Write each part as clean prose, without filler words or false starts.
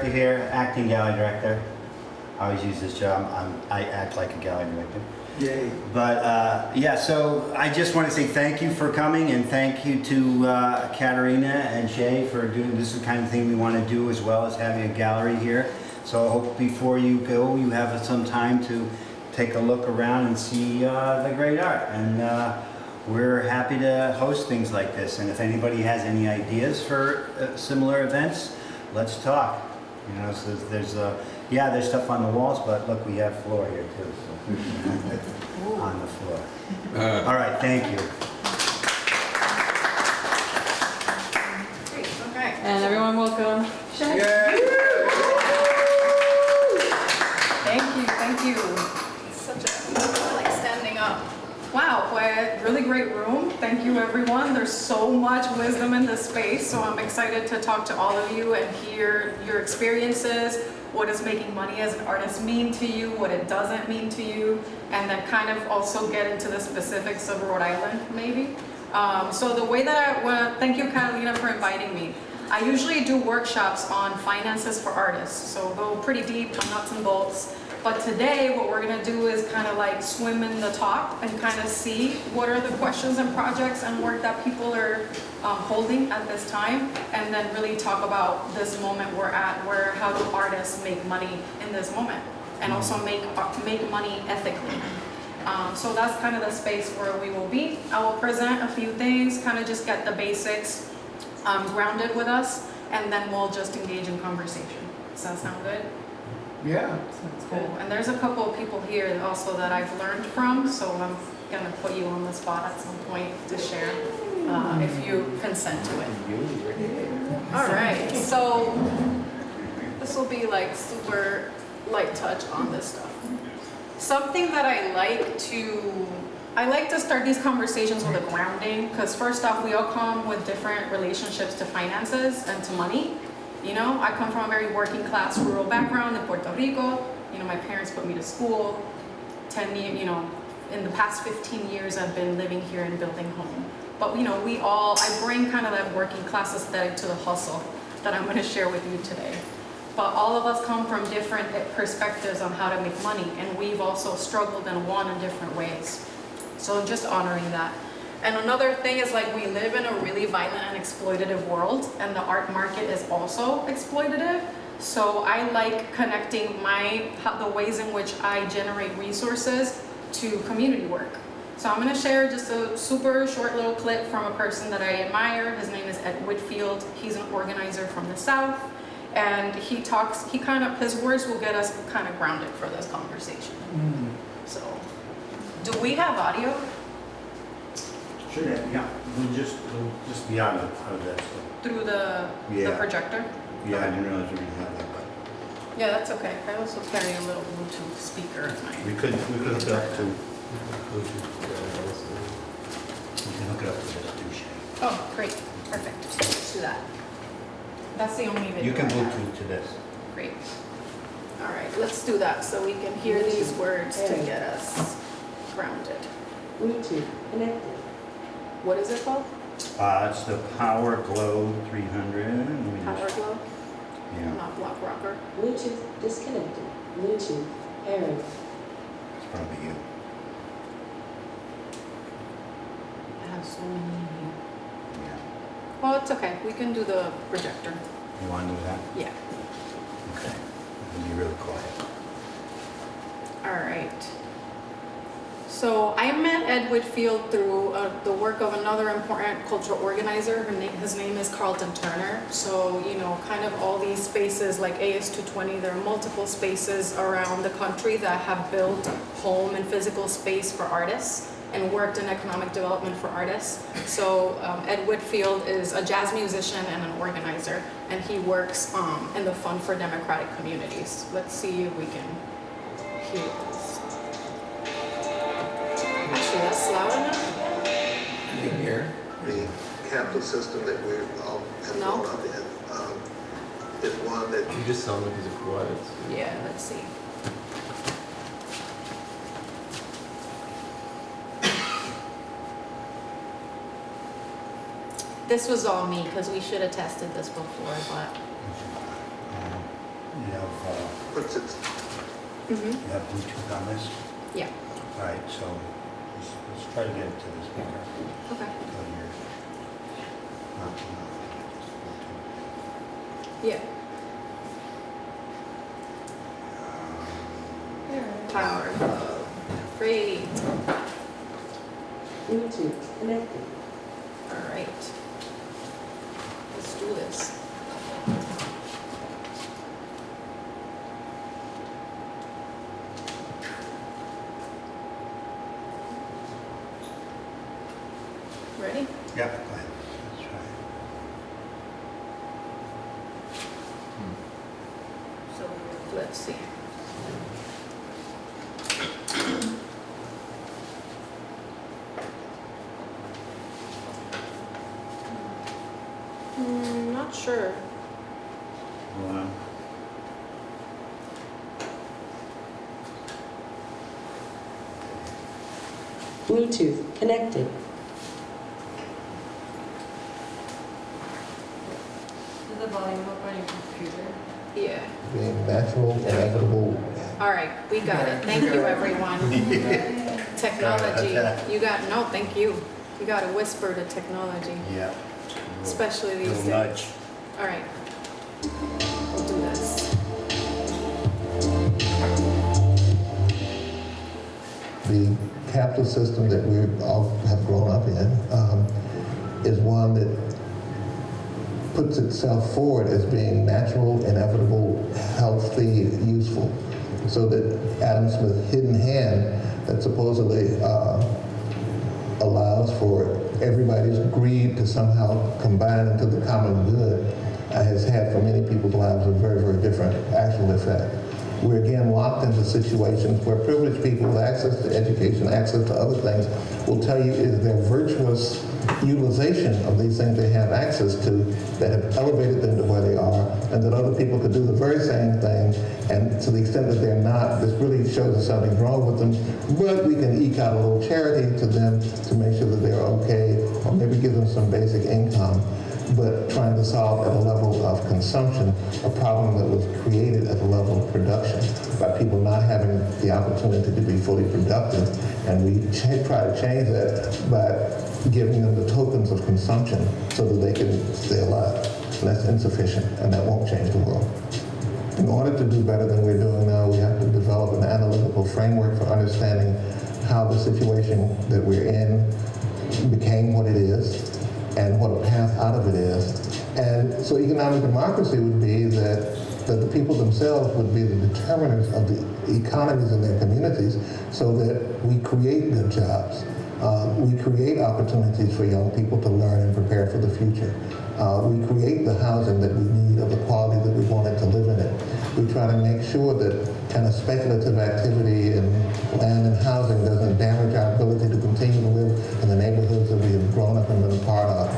director here, acting gallery director. I always use this job. I act like a gallery director. Yay. But yeah, so I just want to say thank you for coming, and thank you to Katerina and Shey for doing this. Is the kind of thing we want to do, as well as having a gallery here. So I hope before you go, you have some time to take a look around and see the great art. And we're happy to host things like this. And if anybody has any ideas for similar events, let's talk. You know, so there's stuff on the walls, but look, we have floor here too. So on the floor. All right, thank you. Great, okay. And everyone welcome Shey. Yay. Thank you. I like standing up. Wow, what a really great room. Thank you everyone. There's so much wisdom in this space, so I'm excited to talk to all of you and hear your experiences, what does making money as an artist mean to you, what it doesn't mean to you, and then kind of also get into the specifics of Rhode Island, maybe. So the way that thank you Catalina for inviting me. I usually do workshops on finances for artists, so go pretty deep on nuts and bolts. But today, what we're gonna do is kind of like swim in the top and kind of see what are the questions and projects and work that people are holding at this time, and then really talk about this moment we're at, where how do artists make money in this moment, and also make money ethically. So that's kind of the space where we will be. I will present a few things, kind of just get the basics grounded with us, and then we'll just engage in conversation. Does that sound good? Yeah. Cool. And there's a couple of people here also that I've learned from, so I'm gonna put you on the spot at some point to share, if you consent to it. All right, so this will be like super light touch on this stuff. Something that I like to start these conversations with a grounding, because first off, we all come with different relationships to finances and to money. You know, I come from a very working class rural background in Puerto Rico. You know, my parents put me to school. 10 years, you know, in the past 15 years, I've been living here and building home. But you know, I bring kind of that working class aesthetic to the hustle that I'm going to share with you today. But all of us come from different perspectives on how to make money, and we've also struggled and won in different ways. So just honoring that. And another thing is, like, we live in a really violent and exploitative world, and the art market is also exploitative. So I like connecting the ways in which I generate resources to community work. So I'm gonna share just a super short little clip from a person that I admire. His name is Ed Whitfield. He's an organizer from the South. And his words will get us kind of grounded for this conversation. So, do we have audio? Sure, yeah. We'll just be out of that. So. Through the projector? Yeah, I didn't realize we were gonna have that, but Yeah, that's okay. I also carry a little Bluetooth speaker in my... we could hook it up to Bluetooth. We can hook it up to this too, Shey. Oh, great. Perfect. Let's do that. That's the only video. You can I have. Bluetooth to this. Great. All right, let's do that so we can hear these words to get us grounded. Bluetooth connected. What is it called? It's the Power Glow 300. Power Glow? Yeah. Not Block Rocker. Bluetooth disconnected. Bluetooth pairing. It's probably you. I have so many in here. Yeah. Well, it's okay. We can do the projector. You want to do that? Yeah. Okay. It'll be really quiet. All right. So I met Ed Whitfield through the work of another important cultural organizer. His name is Carlton Turner. So, you know, kind of all these spaces like AS220, there are multiple spaces around the country that have built home and physical space for artists and worked in economic development for artists. So Ed Whitfield is a jazz musician and an organizer, and he works in the Fund for Democratic Communities. Let's see if we can hear this. Actually, that's loud enough. You can hear. The capital system that we all have No. grown up in is one that You just sound like he's a quiet. Yeah, let's see. This was all me because we should have tested this before, but You have, puts it, you have Bluetooth on this? Yeah, All right, so let's try to get it to the speaker. okay. So you're not too loud, just Bluetooth. Yeah. Power. Great. Bluetooth connected. All right. Let's do this. Ready? Yeah, go ahead. Let's try it. So let's see. Not sure. Hold on. Bluetooth connected. Is the volume up on your computer? Yeah. Being natural, inevitable. All right, we got it. Thank you, everyone. Technology. You got, no, thank you. You got to whisper to technology, Yeah. especially these Little days. nudge. All right. We'll do this. The capitalist system that we all have grown up in is one that puts itself forward as being natural, inevitable, healthy, useful. So that Adam Smith's hidden hand that supposedly allows for everybody's greed to somehow combine into the common good has had for many people's lives a very, very different actual effect. We're again locked into situations where privileged people with access to education, access to other things, will tell you is their virtuous utilization of these things they have access to that have elevated them to where they are, and that other people could do the very same thing, and to the extent that they're not, this really shows us something's wrong with them, but we can eke out a little charity to them to make sure that they're okay, or maybe give them some basic income. But trying to solve at a level of consumption a problem that was created at the level of production by people not having the opportunity to be fully productive. And we try to change that by giving them the tokens of consumption so that they can stay alive. And that's insufficient, and that won't change the world. In order to do better than we're doing now, we have to develop an analytical framework for understanding how the situation that we're in became what it is, and what a path out of it is. And so economic democracy would be that the people themselves would be the determiners of the economies in their communities so that we create good jobs. We create opportunities for young people to learn and prepare for the future. We create the housing that we need of the quality that we wanted to live in it. We try to make sure that kind of speculative activity in land and housing doesn't damage our ability to continue to live in the neighborhoods that we have grown up and been a part of.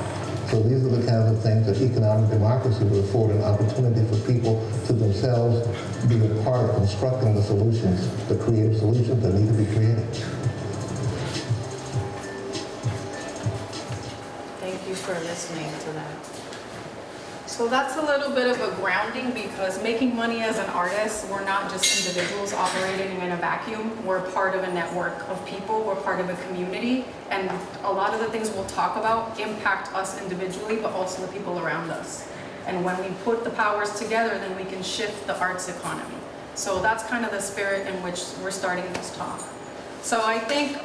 So these are the kinds of things that economic democracy would afford an opportunity for people to themselves be a part of constructing the solutions, the creative solutions that need to be created. Thank you for listening to that. So that's a little bit of a grounding, because making money as an artist, we're not just individuals operating in a vacuum. We're part of a network of people. We're part of a community. And a lot of the things we'll talk about impact us individually, but also the people around us. And when we put the powers together, then we can shift the arts economy. So that's kind of the spirit in which we're starting this talk. So I think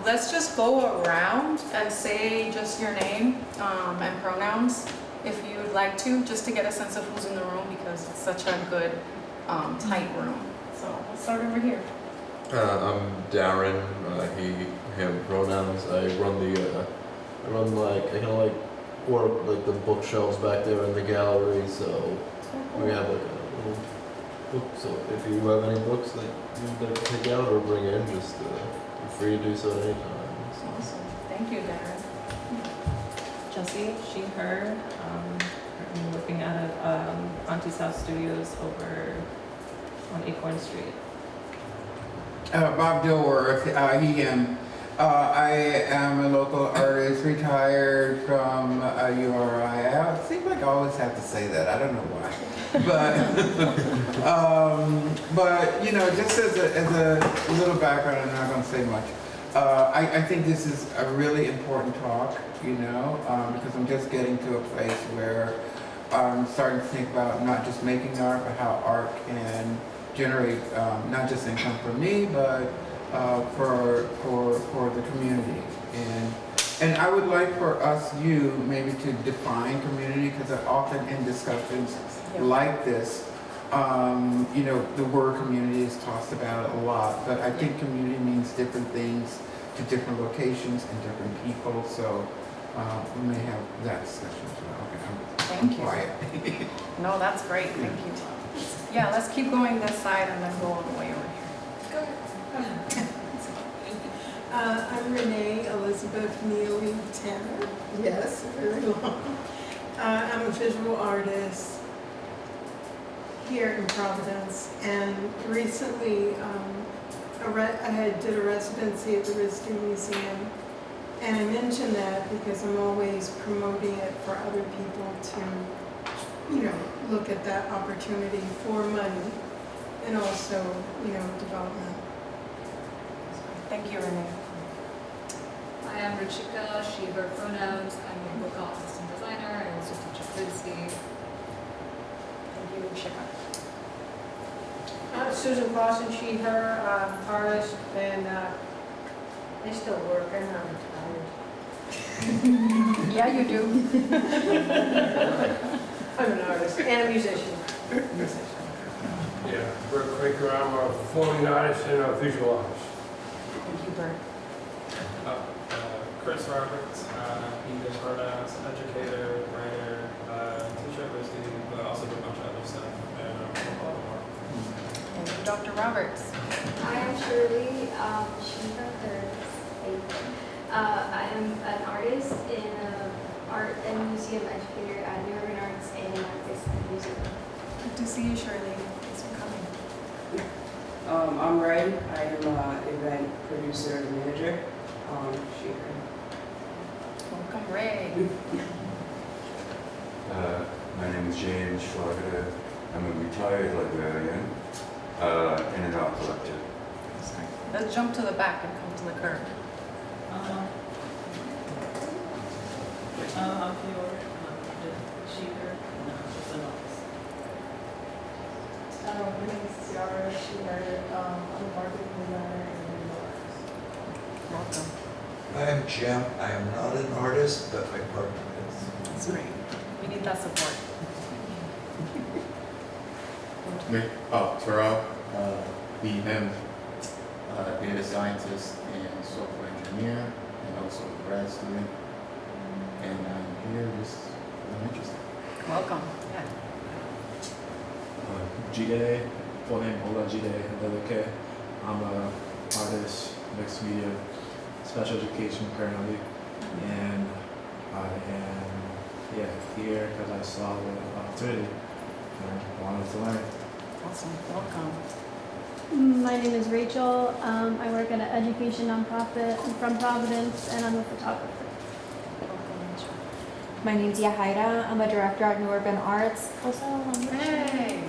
let's just go around and say just your name and pronouns, if you'd like to, just to get a sense of who's in the room, because it's such a good, tight room. So let's start over here. I'm Darren. He, him pronouns. I work like the bookshelves back there in the gallery. So we have like a little book. So if you have any books that you'd like to take out or bring in, just feel free to do so at any time. Awesome. Thank you, Darren. Jessie, she, her. I'm working out of Auntie's House Studios over on Acorn Street. Bob Dilworth, he, him. I am a local artist, retired from URI. It seems like I always have to say that. I don't know why. But But you know, just as a little background, I'm not going to say much. I think this is a really important talk, you know, because I'm just getting to a place where I'm starting to think about not just making art, but how art can generate not just income for me, but for the community. And I would like for us, you, maybe to define community, because often in discussions like this, you know, the word community is tossed about a lot, but I think community means different things to different locations and different people, so we may have that discussion as well. Okay, I'm Thank you. quiet. No, that's great, thank you. Yeah, let's keep going this side and then go all the way over here. I'm Renee Elizabeth Neely Tanner. Yes, very long. I'm a visual artist here in Providence, and recently I did a residency at the RISD Museum, and I mention that because I'm always promoting it for other people to, you know, look at that opportunity for money and also, you know, development. Thank you, Renee. I am Ruchika, she, her pronouns. I'm a book artist and designer. I also teach at RISD. Thank you, Shika. Susan Clausen, she, her, artist, and I still work, and I'm retired. Yeah, you do. I'm an artist and a musician. Yeah, Bert Quaker, I'm a performing artist and a visual artist. Thank you, Bert. Chris Roberts, English pronouns, educator, writer, teacher at RISD, but also do a bunch of other stuff, and a lot more. Thank you, Dr. Roberts. I am Shirley, she, her, hers. I am an artist in art and museum educator at New Urban Arts and Artist and Museum. Good to see you, Shirley. Thanks for coming. I'm Ray. I am an event producer and manager. She, her. Welcome, Ray. My name is James Schlager. I'm a retired librarian and an art collector. Let's jump to the back and come to the curb. I'm Fiora, she, her, no, just an artist. My name is Ciara, she, her, I'm a marketing designer and visual artist. Welcome. I am Jim. I am not an artist, but my partner is. That's great. We need that support. Me? Oh, Terrell, he, him, data scientist and software engineer, and also a grad student. And I'm here just I'm interested. Welcome. Yeah. Jide, full name Ola Jide Adeleke. I'm a artist, mixed media, special education currently, and I am here because I saw the opportunity and wanted to learn. Awesome. Welcome. My name is Rachel. I work at an education nonprofit. I'm from Providence, and I'm a photographer. My name's Yahaira. I'm a director at New Urban Arts, also Hey.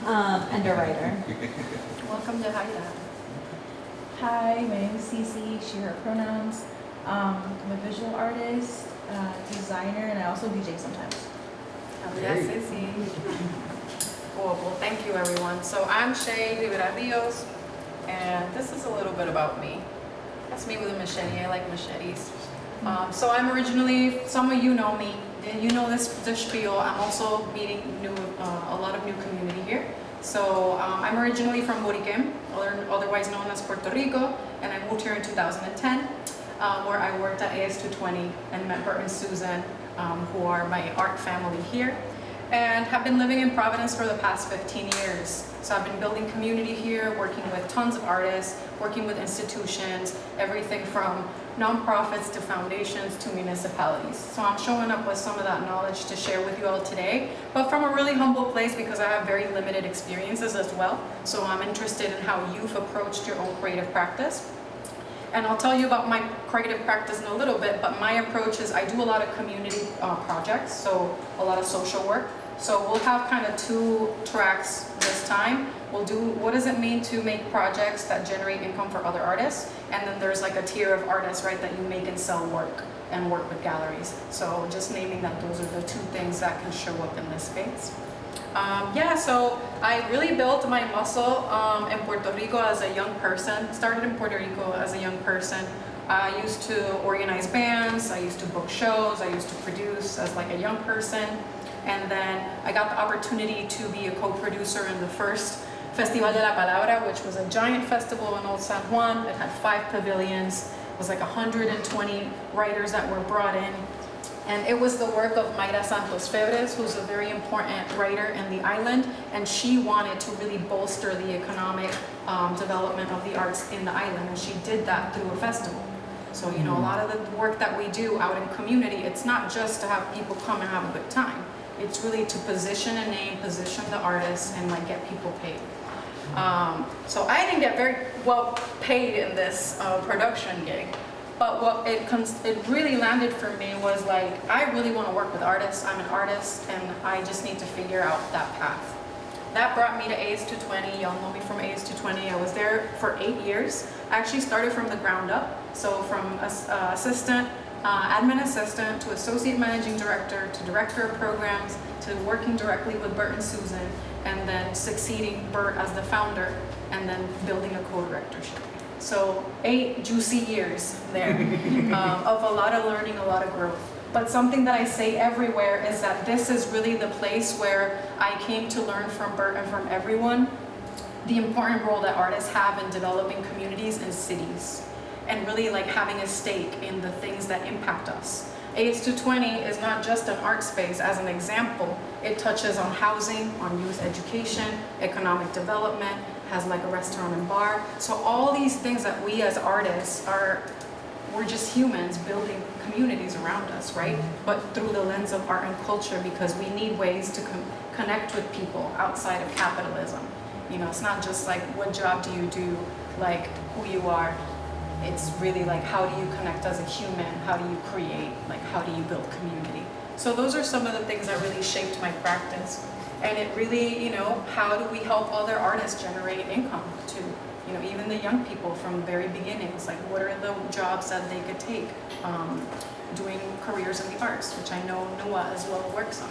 and a writer. Welcome to Haida. Hi, my name is Cece, she, her pronouns. I'm a visual artist, designer, and I also DJ sometimes. Yes, Sissy. Cool. Well, thank you, everyone. So I'm Shey Rios, and this is a little bit about me. That's me with a machete. I like machetes. So I'm originally, some of you know me, you know this spiel. I'm also meeting a lot of new community here. So I'm originally from Buriquem, otherwise known as Puerto Rico, and I moved here in 2010, where I worked at AS220 and met Bert and Susan, who are my art family here, and have been living in Providence for the past 15 years. So I've been building community here, working with tons of artists, working with institutions, everything from nonprofits to foundations to municipalities. So I'm showing up with some of that knowledge to share with you all today, but from a really humble place because I have very limited experiences as well. So I'm interested in how you've approached your own creative practice. And I'll tell you about my creative practice in a little bit, but my approach is I do a lot of community projects, so a lot of social work. So we'll have kind of 2 tracks this time. We'll do what does it mean to make projects that generate income for other artists, and then there's like a tier of artists, right, that you make and sell work and work with galleries. So just naming that those are the 2 things that can show up in this space. Yeah, so I really built my muscle in Puerto Rico as a young person. Started in Puerto Rico as a young person. I used to organize bands, I used to book shows, I used to produce as like a young person. And then I got the opportunity to be a co-producer in the first Festival de la Palabra, which was a giant festival in Old San Juan. It had 5 pavilions. It was like 120 writers that were brought in. And it was the work of Mayra Santos Febres, who's a very important writer in the island, and she wanted to really bolster the economic development of the arts in the island, and she did that through a festival. So, you know, a lot of the work that we do out in community, it's not just to have people come and have a good time. It's really to position a name, position the artist, and like get people paid. So I didn't get very well paid in this production gig. But what it really landed for me was like, I really want to work with artists. I'm an artist, and I just need to figure out that path. That brought me to AS220. Y'all know me from AS220. I was there for 8 years. I actually started from the ground up. So from assistant, admin assistant, to associate managing director, to director of programs, to working directly with Bert and Susan, and then succeeding Bert as the founder, and then building a co-directorship. So 8 juicy years there of a lot of learning, a lot of growth. But something that I say everywhere is that this is really the place where I came to learn from Bert and from everyone the important role that artists have in developing communities and cities, and really like having a stake in the things that impact us. AS220 is not just an art space. As an example, it touches on housing, on youth education, economic development, has like a restaurant and bar. So all these things that we as artists we're just humans building communities around us, right? But through the lens of art and culture, because we need ways to connect with people outside of capitalism. You know, it's not just like, what job do you do, like who you are. It's really like, how do you connect as a human? How do you create? Like, how do you build community? So those are some of the things that really shaped my practice. And it really, you know, how do we help other artists generate income too? You know, even the young people from the very beginnings, like what are the jobs that they could take doing careers in the arts, which I know Noah as well works on.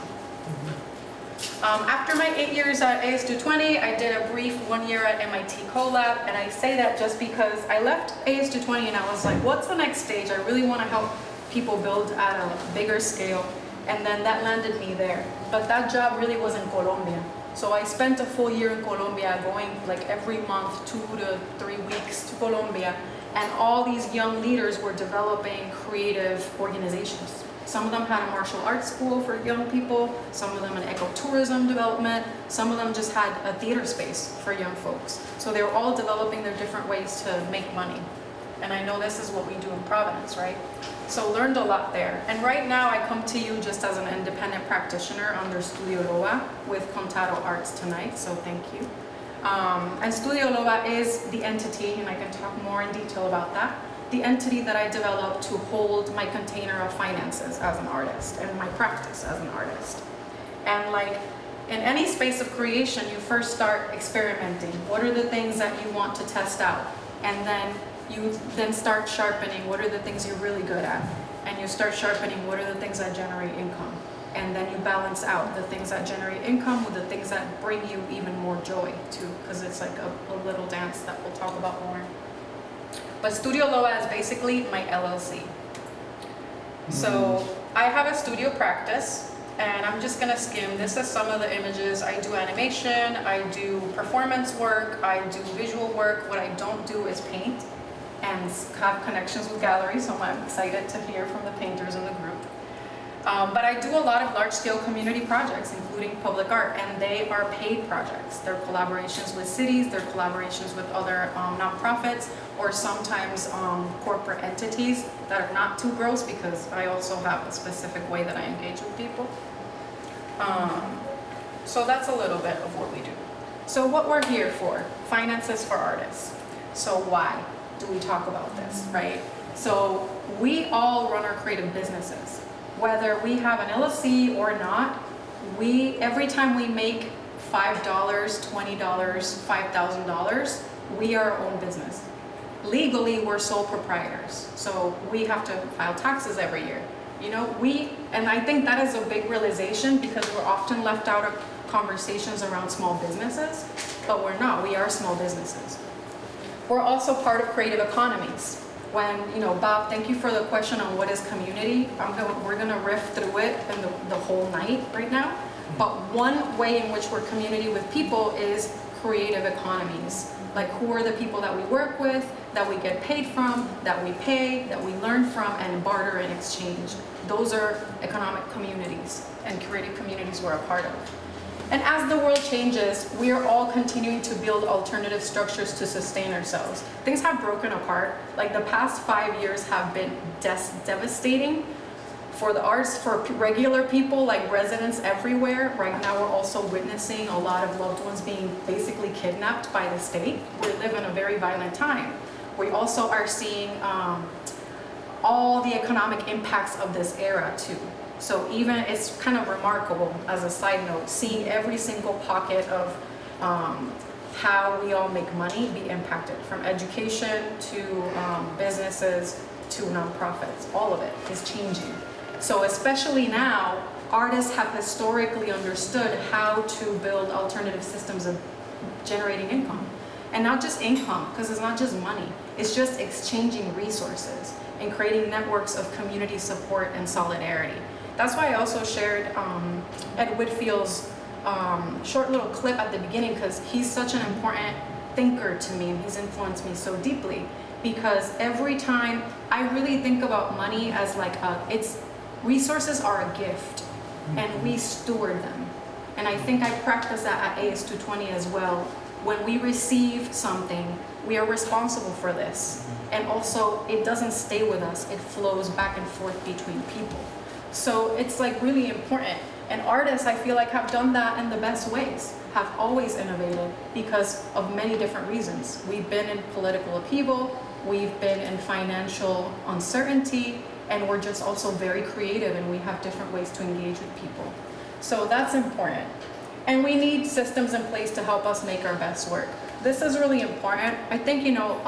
After my 8 years at AS220, I did a brief 1 year at MIT CoLab, and I say that just because I left AS220 and I was like, what's the next stage? I really want to help people build at a bigger scale, and then that landed me there. But that job really was in Colombia. So I spent a full year in Colombia, going like every month, 2 to 3 weeks to Colombia, and all these young leaders were developing creative organizations. Some of them had a martial arts school for young people, some of them an ecotourism development, some of them just had a theater space for young folks. So they were all developing their different ways to make money. And I know this is what we do in Providence, right? So learned a lot there. And right now I come to you just as an independent practitioner under Studio Loba with Contado Arts tonight, so thank you. And Studio Loba is the entity, and I can talk more in detail about that, the entity that I developed to hold my container of finances as an artist and my practice as an artist. And like in any space of creation, you first start experimenting. What are the things that you want to test out? And then you start sharpening. What are the things you're really good at? And you start sharpening. What are the things that generate income? And then you balance out the things that generate income with the things that bring you even more joy too, because it's like a little dance that we'll talk about more. But Studio Loba is basically my LLC. So I have a studio practice, and I'm just gonna skim. This is some of the images. I do animation, I do performance work, I do visual work. What I don't do is paint and have connections with galleries, so I'm excited to hear from the painters in the group. But I do a lot of large-scale community projects, including public art, and they are paid projects. They're collaborations with cities, they're collaborations with other nonprofits, or sometimes corporate entities that are not too gross, because I also have a specific way that I engage with people. So that's a little bit of what we do. So what we're here for, finances for artists. So why do we talk about this, right? So we all run our creative businesses. Whether we have an LLC or not, every time we make $5, $20, $5,000, we are our own business. Legally, we're sole proprietors, so we have to file taxes every year. You know, and I think that is a big realization, because we're often left out of conversations around small businesses, but we're not. We are small businesses. We're also part of creative economies. When, you know, Bob, thank you for the question on what is community. We're gonna riff through it in the whole night right now. But one way in which we're community with people is creative economies. Like, who are the people that we work with, that we get paid from, that we pay, that we learn from, and barter and exchange. Those are economic communities and creative communities we're a part of. And as the world changes, we are all continuing to build alternative structures to sustain ourselves. Things have broken apart. Like, the past 5 years have been devastating for the arts, for regular people, like residents everywhere. Right now, we're also witnessing a lot of loved ones being basically kidnapped by the state. We live in a very violent time. We also are seeing all the economic impacts of this era too. So even, it's kind of remarkable, as a side note, seeing every single pocket of how we all make money be impacted, from education to businesses to nonprofits. All of it is changing. So especially now, artists have historically understood how to build alternative systems of generating income. And not just income, because it's not just money. It's just exchanging resources and creating networks of community support and solidarity. That's why I also shared Ed Whitfield's short little clip at the beginning, because he's such an important thinker to me, and he's influenced me so deeply. Because every time I really think about money as like resources are a gift, and we steward them. And I think I practice that at AS220 as well. When we receive something, we are responsible for this. And also, it doesn't stay with us, it flows back and forth between people. So it's like really important. And artists, I feel like, have done that in the best ways, have always innovated because of many different reasons. We've been in political upheaval, we've been in financial uncertainty, and we're just also very creative, and we have different ways to engage with people. So that's important. And we need systems in place to help us make our best work. This is really important. I think, you know,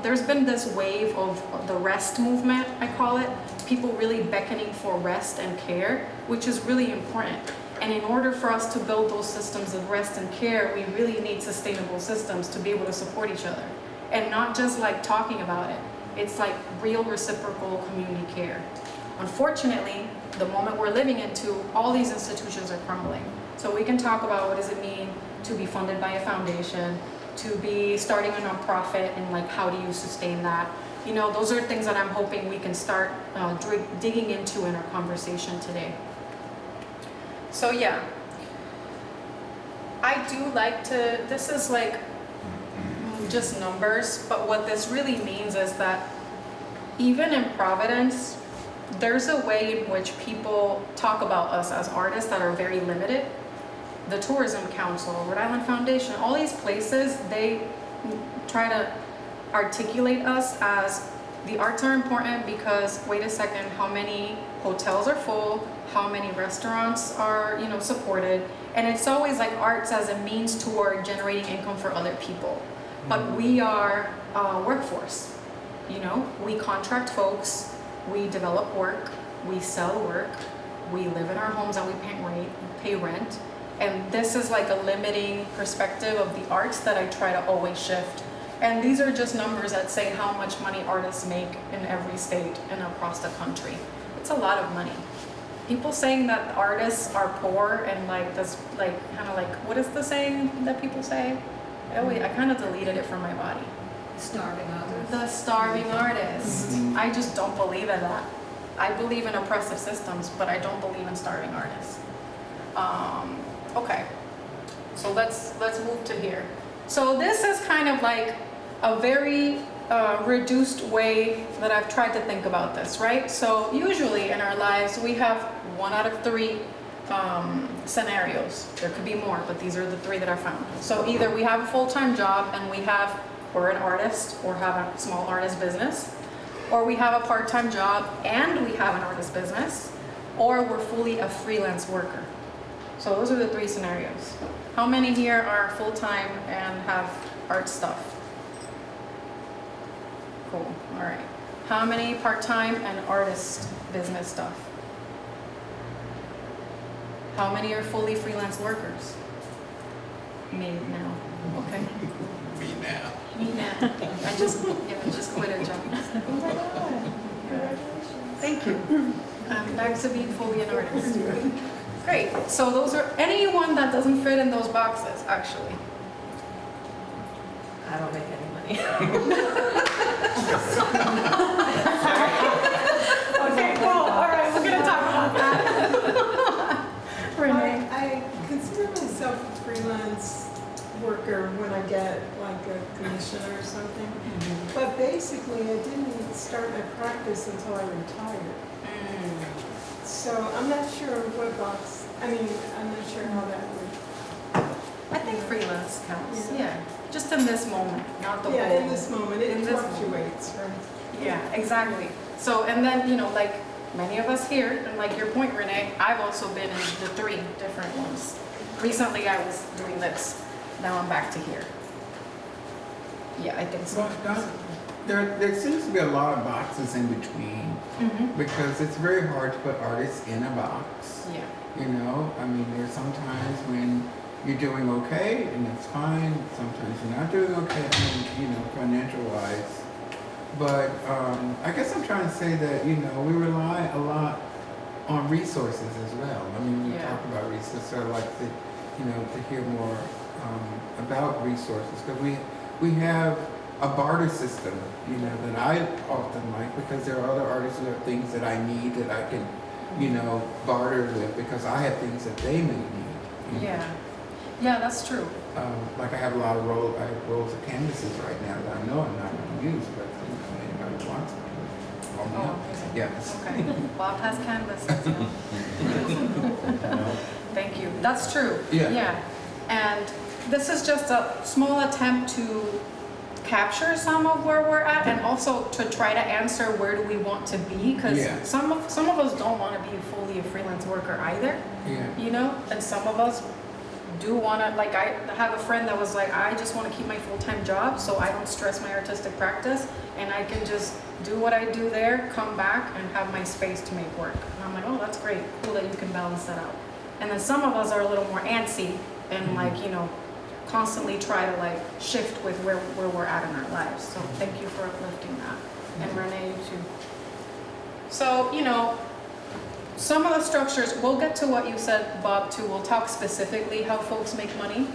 there's been this wave of the rest movement, I call it, people really beckoning for rest and care, which is really important. And in order for us to build those systems of rest and care, we really need sustainable systems to be able to support each other. And not just like talking about it. It's like real reciprocal community care. Unfortunately, the moment we're living into, all these institutions are crumbling. So we can talk about what does it mean to be funded by a foundation, to be starting a nonprofit, and like how do you sustain that? You know, those are things that I'm hoping we can start digging into in our conversation today. So yeah, I do like to, this is like just numbers, but what this really means is that even in Providence, there's a way in which people talk about us as artists that are very limited. The Tourism Council, Rhode Island Foundation, all these places, they try to articulate us as the arts are important because, wait a second, how many hotels are full, how many restaurants are, you know, supported, and it's always like arts as a means toward generating income for other people. But we are a workforce, you know, we contract folks, we develop work, we sell work, we live in our homes and we pay rent. And this is like a limiting perspective of the arts that I try to always shift. And these are just numbers that say how much money artists make in every state and across the country. It's a lot of money. People saying that artists are poor and like this, like kind of like, what is the saying that people say? I kind of deleted it from my body. Starving artists. The starving artist. I just don't believe in that. I believe in oppressive systems, but I don't believe in starving artists. Okay, so let's move to here. So this is kind of like a very reduced way that I've tried to think about this, right? So usually in our lives, we have 1 out of 3 scenarios. There could be more, but these are the 3 that I found. So either we have a full-time job and we're an artist or have a small artist business, or we have a part-time job and we have an artist business, or we're fully a freelance worker. So those are the 3 scenarios. How many here are full-time and have art stuff? Cool, all right. How many part-time and artist business stuff? How many are fully freelance workers? Me now, okay. Me now. Me now. I just quit a job. Oh my God, congratulations. Thank you. I'm back to being fully an artist. Great, so those are, anyone that doesn't fit in those boxes, actually. I don't make any money. Okay, cool, all right, we're gonna talk about that. Renee? I consider myself a freelance worker when I get like a commission or something. But basically, I didn't start my practice until I retired. So I'm not sure what box, I'm not sure how that would. I think freelance counts, yeah. Just in this moment, not the whole. Yeah, in this moment, it in this fluctuates, right? Yeah, exactly. So, and then, you know, like many of us here, and like your point, Renee, I've also been in the 3 different ones. Recently, I was doing this. Now I'm back to here. Yeah, I think so. Well, there seems to be a lot of boxes in between because it's very hard to put artists in a box. Yeah. You know, I mean, there's sometimes when you're doing okay and it's fine. Sometimes you're not doing okay, you know, financial wise. But I guess I'm trying to say that, you know, we rely a lot on resources as well. I mean, we talk about resources, so I'd like to, you know, to hear more about resources, because we have a barter system, you know, that I often like, because there are other artists who have things that I need that I can, you know, barter with, because I have things that they may need. You know? Yeah, that's true. Like I have a lot of rolls of canvases right now that I know I'm not going to use, but you know, anybody wants them, call me up. Yes. Okay, Bob has canvases now. Thank you, that's true. Yeah. And this is just a small attempt to capture some of where we're at, and also to try to answer where do we want to be, because some of us don't want to be fully a freelance worker either. You know, and some of us do want to, like I have a friend that was like, I just want to keep my full-time job so I don't stress my artistic practice, and I can just do what I do there, come back and have my space to make work. And I'm like, oh, that's great, cool that you can balance that out. And then some of us are a little more antsy and like, you know, constantly try to like shift with where we're at in our lives. So thank you for uplifting that. And Renee, you too. So, you know, some of the structures, we'll get to what you said, Bob, too. We'll talk specifically how folks make money.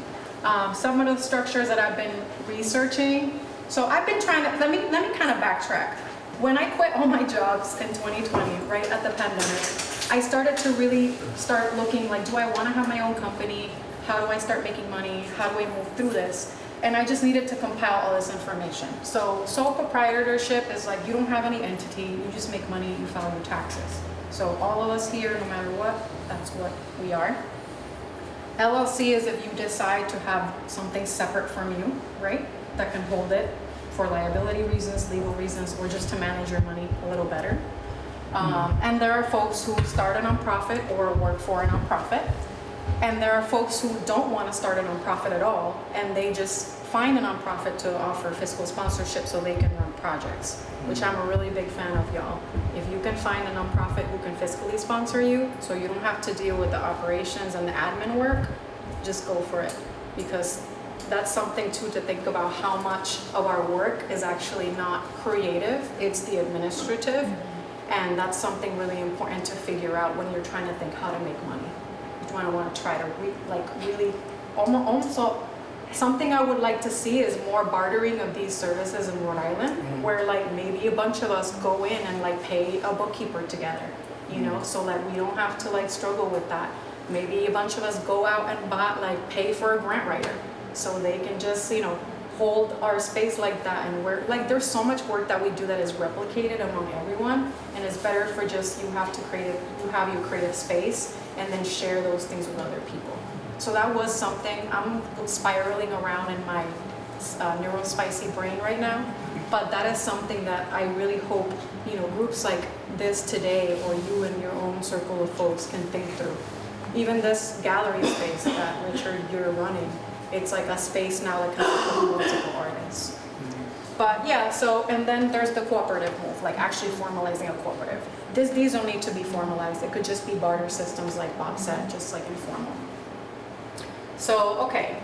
Some of the structures that I've been researching. So I've been trying to, let me kind of backtrack. When I quit all my jobs in 2020, right at the pandemic, I started to really start looking like, do I want to have my own company? How do I start making money? How do I move through this? And I just needed to compile all this information. So sole proprietorship is like, you don't have any entity, you just make money, you file your taxes. So all of us here, no matter what, that's what we are. LLC is if you decide to have something separate from you, right? That can hold it for liability reasons, legal reasons, or just to manage your money a little better. And there are folks who start a nonprofit or work for a nonprofit. And there are folks who don't want to start a nonprofit at all, and they just find a nonprofit to offer fiscal sponsorship so they can run projects, which I'm a really big fan of, y'all. If you can find a nonprofit who can fiscally sponsor you, so you don't have to deal with the operations and the admin work, just go for it. Because that's something too to think about, how much of our work is actually not creative, it's the administrative. And that's something really important to figure out when you're trying to think how to make money. You want to try to really almost something I would like to see is more bartering of these services in Rhode Island, where like maybe a bunch of us go in and like pay a bookkeeper together, you know, so that we don't have to like struggle with that. Maybe a bunch of us go out and pay for a grant writer, so they can just, you know, hold our space like that. And we're like, there's so much work that we do that is replicated among everyone, and it's better for just you have your creative space and then share those things with other people. So that was something I'm spiraling around in my neurospicy brain right now, but that is something that I really hope, you know, groups like this today, or you and your own circle of folks can think through. Even this gallery space that Richard, you're running, it's like a space now that can support multiple artists. But yeah, so, and then there's the cooperative move, like actually formalizing a cooperative. These don't need to be formalized. It could just be barter systems like Bob said, just like informal. So, okay,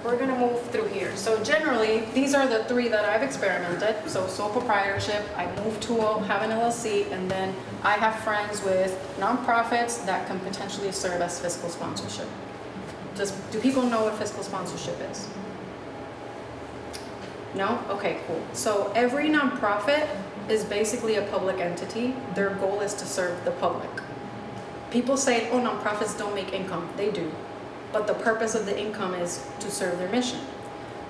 we're gonna move through here. So generally, these are the three that I've experimented. So sole proprietorship, I moved to have an LLC, and then I have friends with nonprofits that can potentially serve as fiscal sponsorship. Do people know what fiscal sponsorship is? No? Okay, cool. So every nonprofit is basically a public entity. Their goal is to serve the public. People say, oh, nonprofits don't make income. They do. But the purpose of the income is to serve their mission.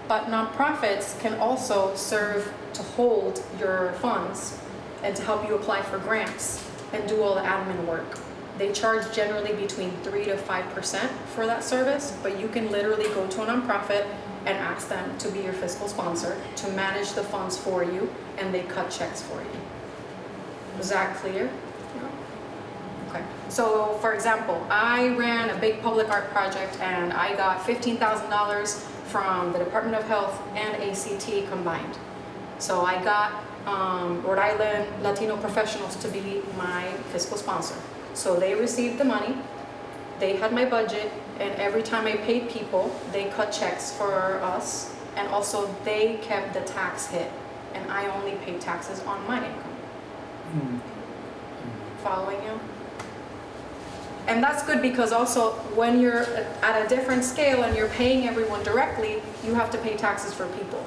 But nonprofits can also serve to hold your funds and to help you apply for grants and do all the admin work. They charge generally between 3 to 5% for that service, but you can literally go to a nonprofit and ask them to be your fiscal sponsor, to manage the funds for you, and they cut checks for you. Is that clear? Okay. So, for example, I ran a big public art project and I got $15,000 from the Department of Health and ACT combined. So I got Rhode Island Latino professionals to be my fiscal sponsor. So they received the money, they had my budget, and every time I paid people, they cut checks for us, and also they kept the tax hit, and I only paid taxes on my income. Following you? And that's good because also when you're at a different scale and you're paying everyone directly, you have to pay taxes for people.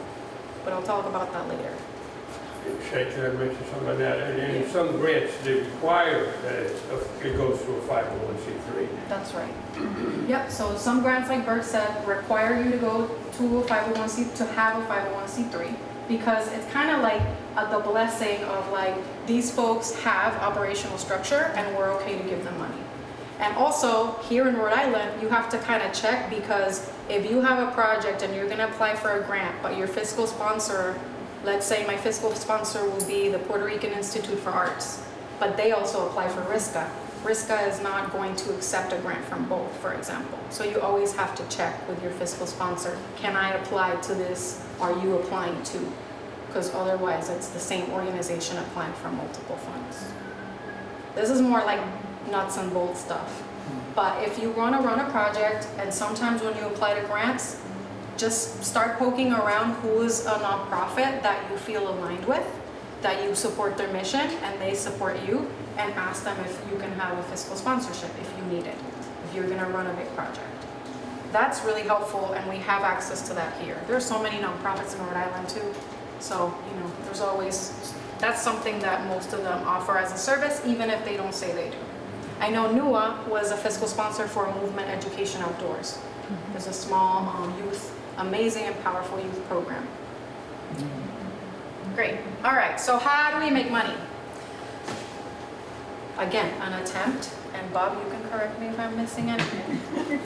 But I'll talk about that later. Shey, can I mention something like that? And in some grants, they require that it goes through a 501c3. That's right. Yep, so some grants, like Bert said, require you to go to a 501c, to have a 501c3, because it's kind of like the blessing of like, these folks have operational structure and we're okay to give them money. And also, here in Rhode Island, you have to kind of check, because if you have a project and you're gonna apply for a grant, but your fiscal sponsor, let's say my fiscal sponsor will be the Puerto Rican Institute for Arts, but they also apply for RISCA. RISCA is not going to accept a grant from both, for example. So you always have to check with your fiscal sponsor, can I apply to this? Are you applying to? Because otherwise it's the same organization applying for multiple funds. This is more like nuts and bolts stuff. But if you want to run a project, and sometimes when you apply to grants, just start poking around who's a nonprofit that you feel aligned with, that you support their mission and they support you, and ask them if you can have a fiscal sponsorship if you need it, if you're gonna run a big project. That's really helpful, and we have access to that here. There's so many nonprofits in Rhode Island too, so there's always, that's something that most of them offer as a service, even if they don't say they do. I know NUA was a fiscal sponsor for Movement Education Outdoors. There's a small amazing and powerful youth program. Great. All right, so how do we make money? Again, an attempt, and Bob, you can correct me if I'm missing anything.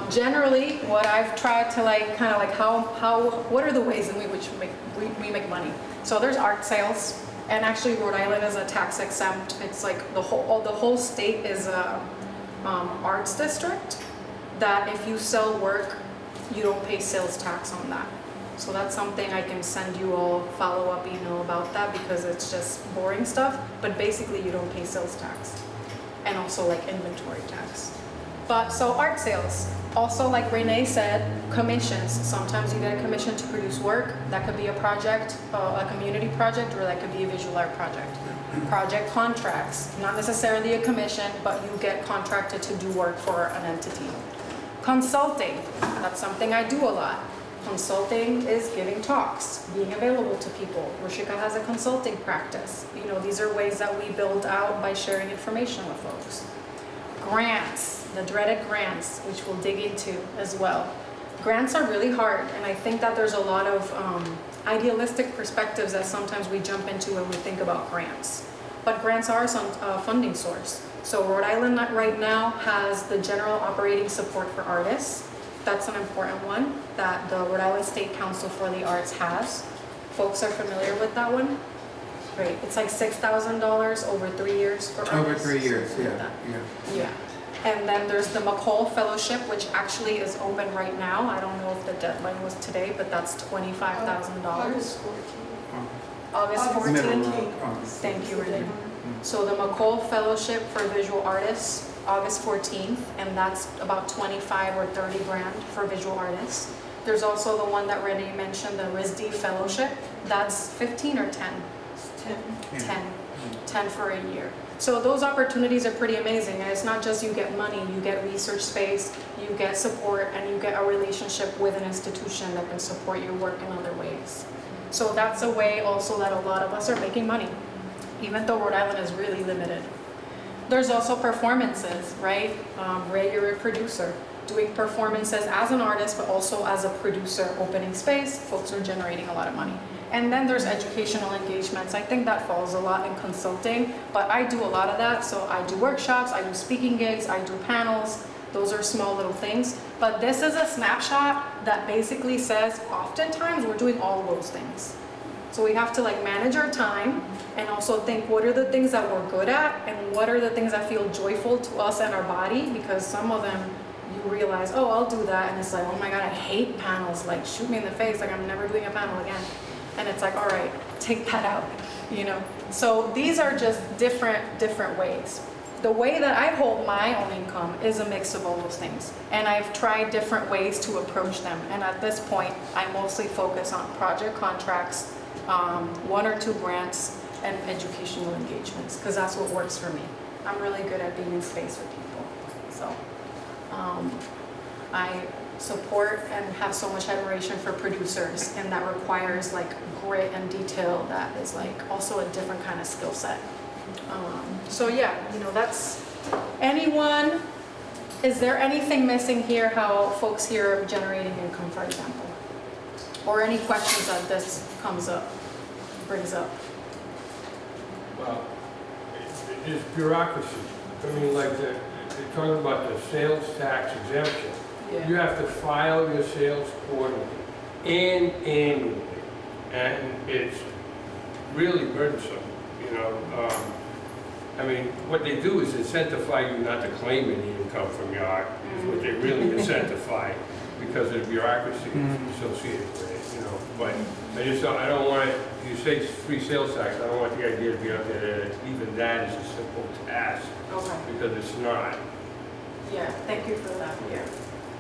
Generally, what I've tried to what are the ways in which we make money? So there's art sales, and actually Rhode Island is a tax exempt. It's like the whole state is a arts district, that if you sell work, you don't pay sales tax on that. So that's something I can send you all follow-up email about that, because it's just boring stuff, but basically you don't pay sales tax, and also like inventory tax. But so art sales, also like Renee said, commissions. Sometimes you get a commission to produce work. That could be a project, a community project, or that could be a visual art project. Project contracts, not necessarily a commission, but you get contracted to do work for an entity. Consulting, that's something I do a lot. Consulting is giving talks, being available to people. Rishika has a consulting practice. These are ways that we build out by sharing information with folks. Grants, the dreaded grants, which we'll dig into as well. Grants are really hard, and I think that there's a lot of idealistic perspectives that sometimes we jump into when we think about grants. But grants are some funding source. So Rhode Island right now has the general operating support for artists. That's an important one that the Rhode Island State Council for the Arts has. Folks are familiar with that one? Great. It's like $6,000 over 3 years for artists. Over 3 years, Yeah. And then there's the McCall Fellowship, which actually is open right now. I don't know if the deadline was today, but that's $25,000. August 14th. August Middle 14th. of August. Thank you, Renee. So the McCall Fellowship for Visual Artists, August 14th, and that's about 25 or 30 grand for visual artists. There's also the one that Renee mentioned, the RISD Fellowship. That's 15 or 10? 10. 10 for a year. So those opportunities are pretty amazing, and it's not just you get money, you get research space, you get support, and you get a relationship with an institution that can support your work in other ways. So that's a way also that a lot of us are making money, even though Rhode Island is really limited. There's also performances, right? Ray, you're a producer, doing performances as an artist, but also as a producer, opening space, folks are generating a lot of money. And then there's educational engagements. I think that falls a lot in consulting, but I do a lot of that. So I do workshops, I do speaking gigs, I do panels. Those are small little things. But this is a snapshot that basically says, oftentimes we're doing all of those things. So we have to like manage our time and also think what are the things that we're good at and what are the things that feel joyful to us and our body, because some of them you realize, oh, I'll do that. And it's like, oh my God, I hate panels. Like shoot me in the face. Like I'm never doing a panel again. And it's like, all right, take that out, you know? So these are just different ways. The way that I hold my own income is a mix of all those things. And I've tried different ways to approach them. And at this point, I mostly focus on project contracts, 1 or 2 grants, and educational engagements, because that's what works for me. I'm really good at being in space with people. So I support and have so much admiration for producers, and that requires like grit and detail that is like also a different kind of skill set. So yeah, you know, that's anyone. Is there anything missing here how folks here are generating income, for example? Or any questions that this brings up? Well, it's bureaucracy. I mean, like they're talking about the sales tax exemption. Yeah. You have to file your sales quarterly and annually, and it's really burdensome, you know. I mean, what they do is incentivize you not to claim any income from your art, is what they really incentivize, because of the bureaucracy associated with it, you know. But I don't want it, you say free sales tax, I don't want the idea to be out there that even that is a simple task, because it's not. Yeah, thank you for that. Yeah.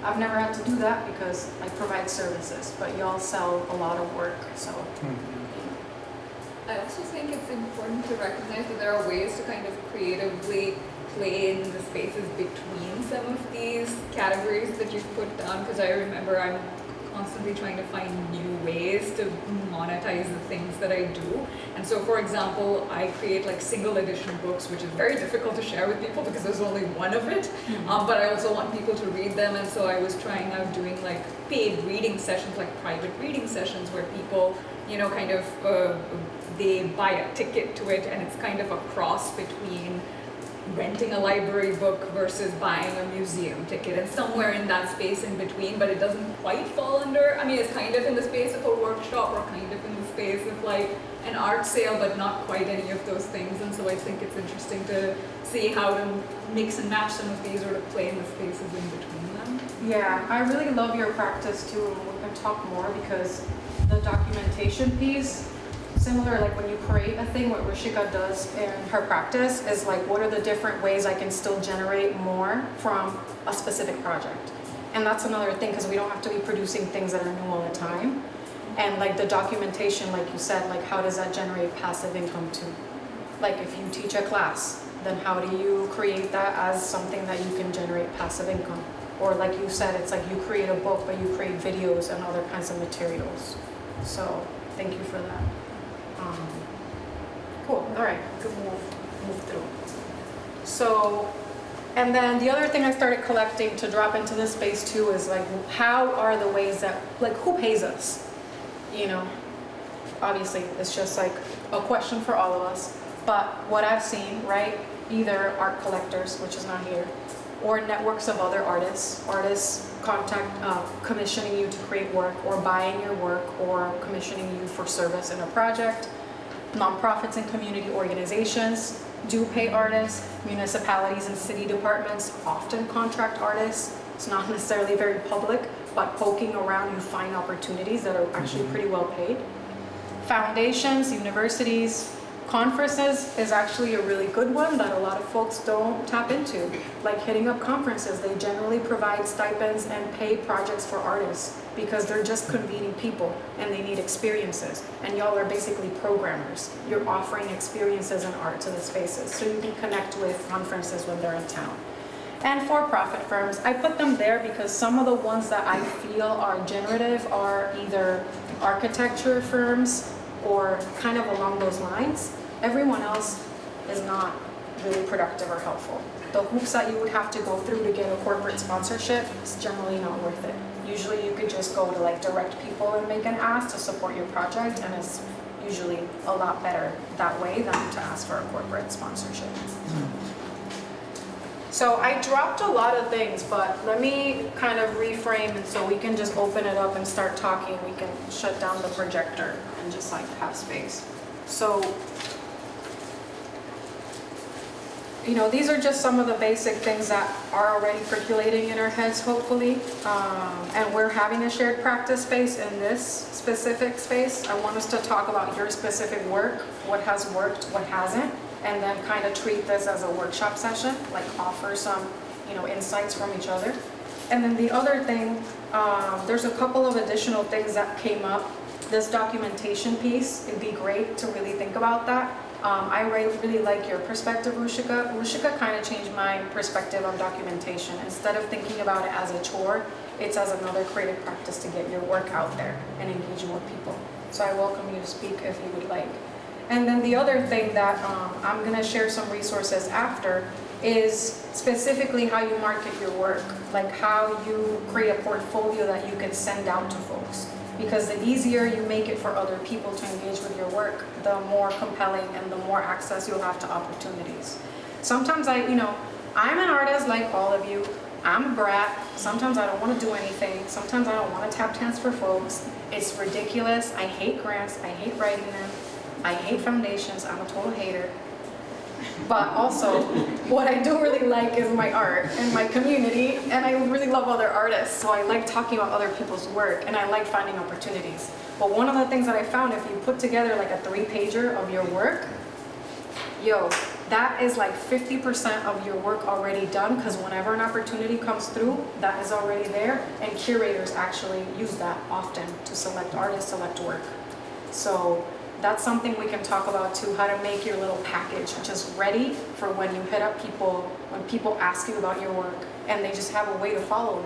I've never had to do that because I provide services, but y'all sell a lot of work, so. I also think it's important to recognize that there are ways to kind of creatively play in the spaces between some of these categories that you've put down, because I remember I'm constantly trying to find new ways to monetize the things that I do. And so, for example, I create like single edition books, which is very difficult to share with people because there's only one of it. But I also want people to read them, and so I was trying out doing like paid reading sessions, like private reading sessions, where people, you know, kind of they buy a ticket to it, and it's kind of a cross between renting a library book versus buying a museum ticket, and somewhere in that space in between, but it doesn't quite fall under, I mean, it's kind of in the space of a workshop or kind of in the space of like an art sale, but not quite any of those things. And so I think it's interesting to see how to mix and match some of these or to play in the spaces in between them. Yeah, I really love your practice too, and we can talk more because the documentation piece, similar, like when you create a thing, what Rishika does in her practice is like, what are the different ways I can still generate more from a specific project? And that's another thing, because we don't have to be producing things that are new all the time. And like the documentation, like you said, like how does that generate passive income too? Like if you teach a class, then how do you create that as something that you can generate passive income? Or like you said, it's like you create a book, but you create videos and other kinds of materials. So thank you for that. Cool, all right, good move through. So, and then the other thing I started collecting to drop into this space too is like, how are the ways that, like who pays us? You know, obviously it's just like a question for all of us, but what I've seen, right, either art collectors, which is not here, or networks of other artists commissioning you to create work or buying your work or commissioning you for service in a project, nonprofits and community organizations, do pay artists. Municipalities and city departments often contract artists. It's not necessarily very public, but poking around you find opportunities that are actually pretty well paid. Foundations, universities, conferences is actually a really good one that a lot of folks don't tap into. Like hitting up conferences, they generally provide stipends and pay projects for artists because they're just convening people and they need experiences. And y'all are basically programmers. You're offering experiences and art to the spaces so you can connect with conferences when they're in town. And for-profit firms, I put them there because some of the ones that I feel are generative are either architecture firms or kind of along those lines. Everyone else is not really productive or helpful. The hoops that you would have to go through to get a corporate sponsorship is generally not worth it. Usually you could just go to like direct people and make an ask to support your project, and it's usually a lot better that way than to ask for a corporate sponsorship. So I dropped a lot of things, but let me kind of reframe, and so we can just open it up and start talking. We can shut down the projector and just like have space. So, you know, these are just some of the basic things that are already percolating in our heads, hopefully. And we're having a shared practice space in this specific space. I want us to talk about your specific work, what has worked, what hasn't, and then kind of treat this as a workshop session, like offer some, you know, insights from each other. And then the other thing, there's a couple of additional things that came up. This documentation piece, it'd be great to really think about that. I really like your perspective, Rushika. Rushika kind of changed my perspective on documentation. Instead of thinking about it as a chore, it's as another creative practice to get your work out there and engaging with people. So I welcome you to speak if you would like. And then the other thing that I'm going to share some resources after is specifically how you market your work, like how you create a portfolio that you can send out to folks. Because the easier you make it for other people to engage with your work, the more compelling and the more access you'll have to opportunities. Sometimes I'm an artist like all of you. I'm a brat. Sometimes I don't want to do anything. Sometimes I don't want to tap dance for folks. It's ridiculous. I hate grants. I hate writing them. I hate foundations. I'm a total hater. But also, what I do really like is my art and my community, and I really love other artists, so I like talking about other people's work, and I like finding opportunities. But one of the things that I found, if you put together like a 3-pager of your work, that is like 50% of your work already done, because whenever an opportunity comes through, that is already there, and curators actually use that often to select artists, select work. So that's something we can talk about too, how to make your little package just ready for when you hit up people, when people ask you about your work and they just have a way to follow.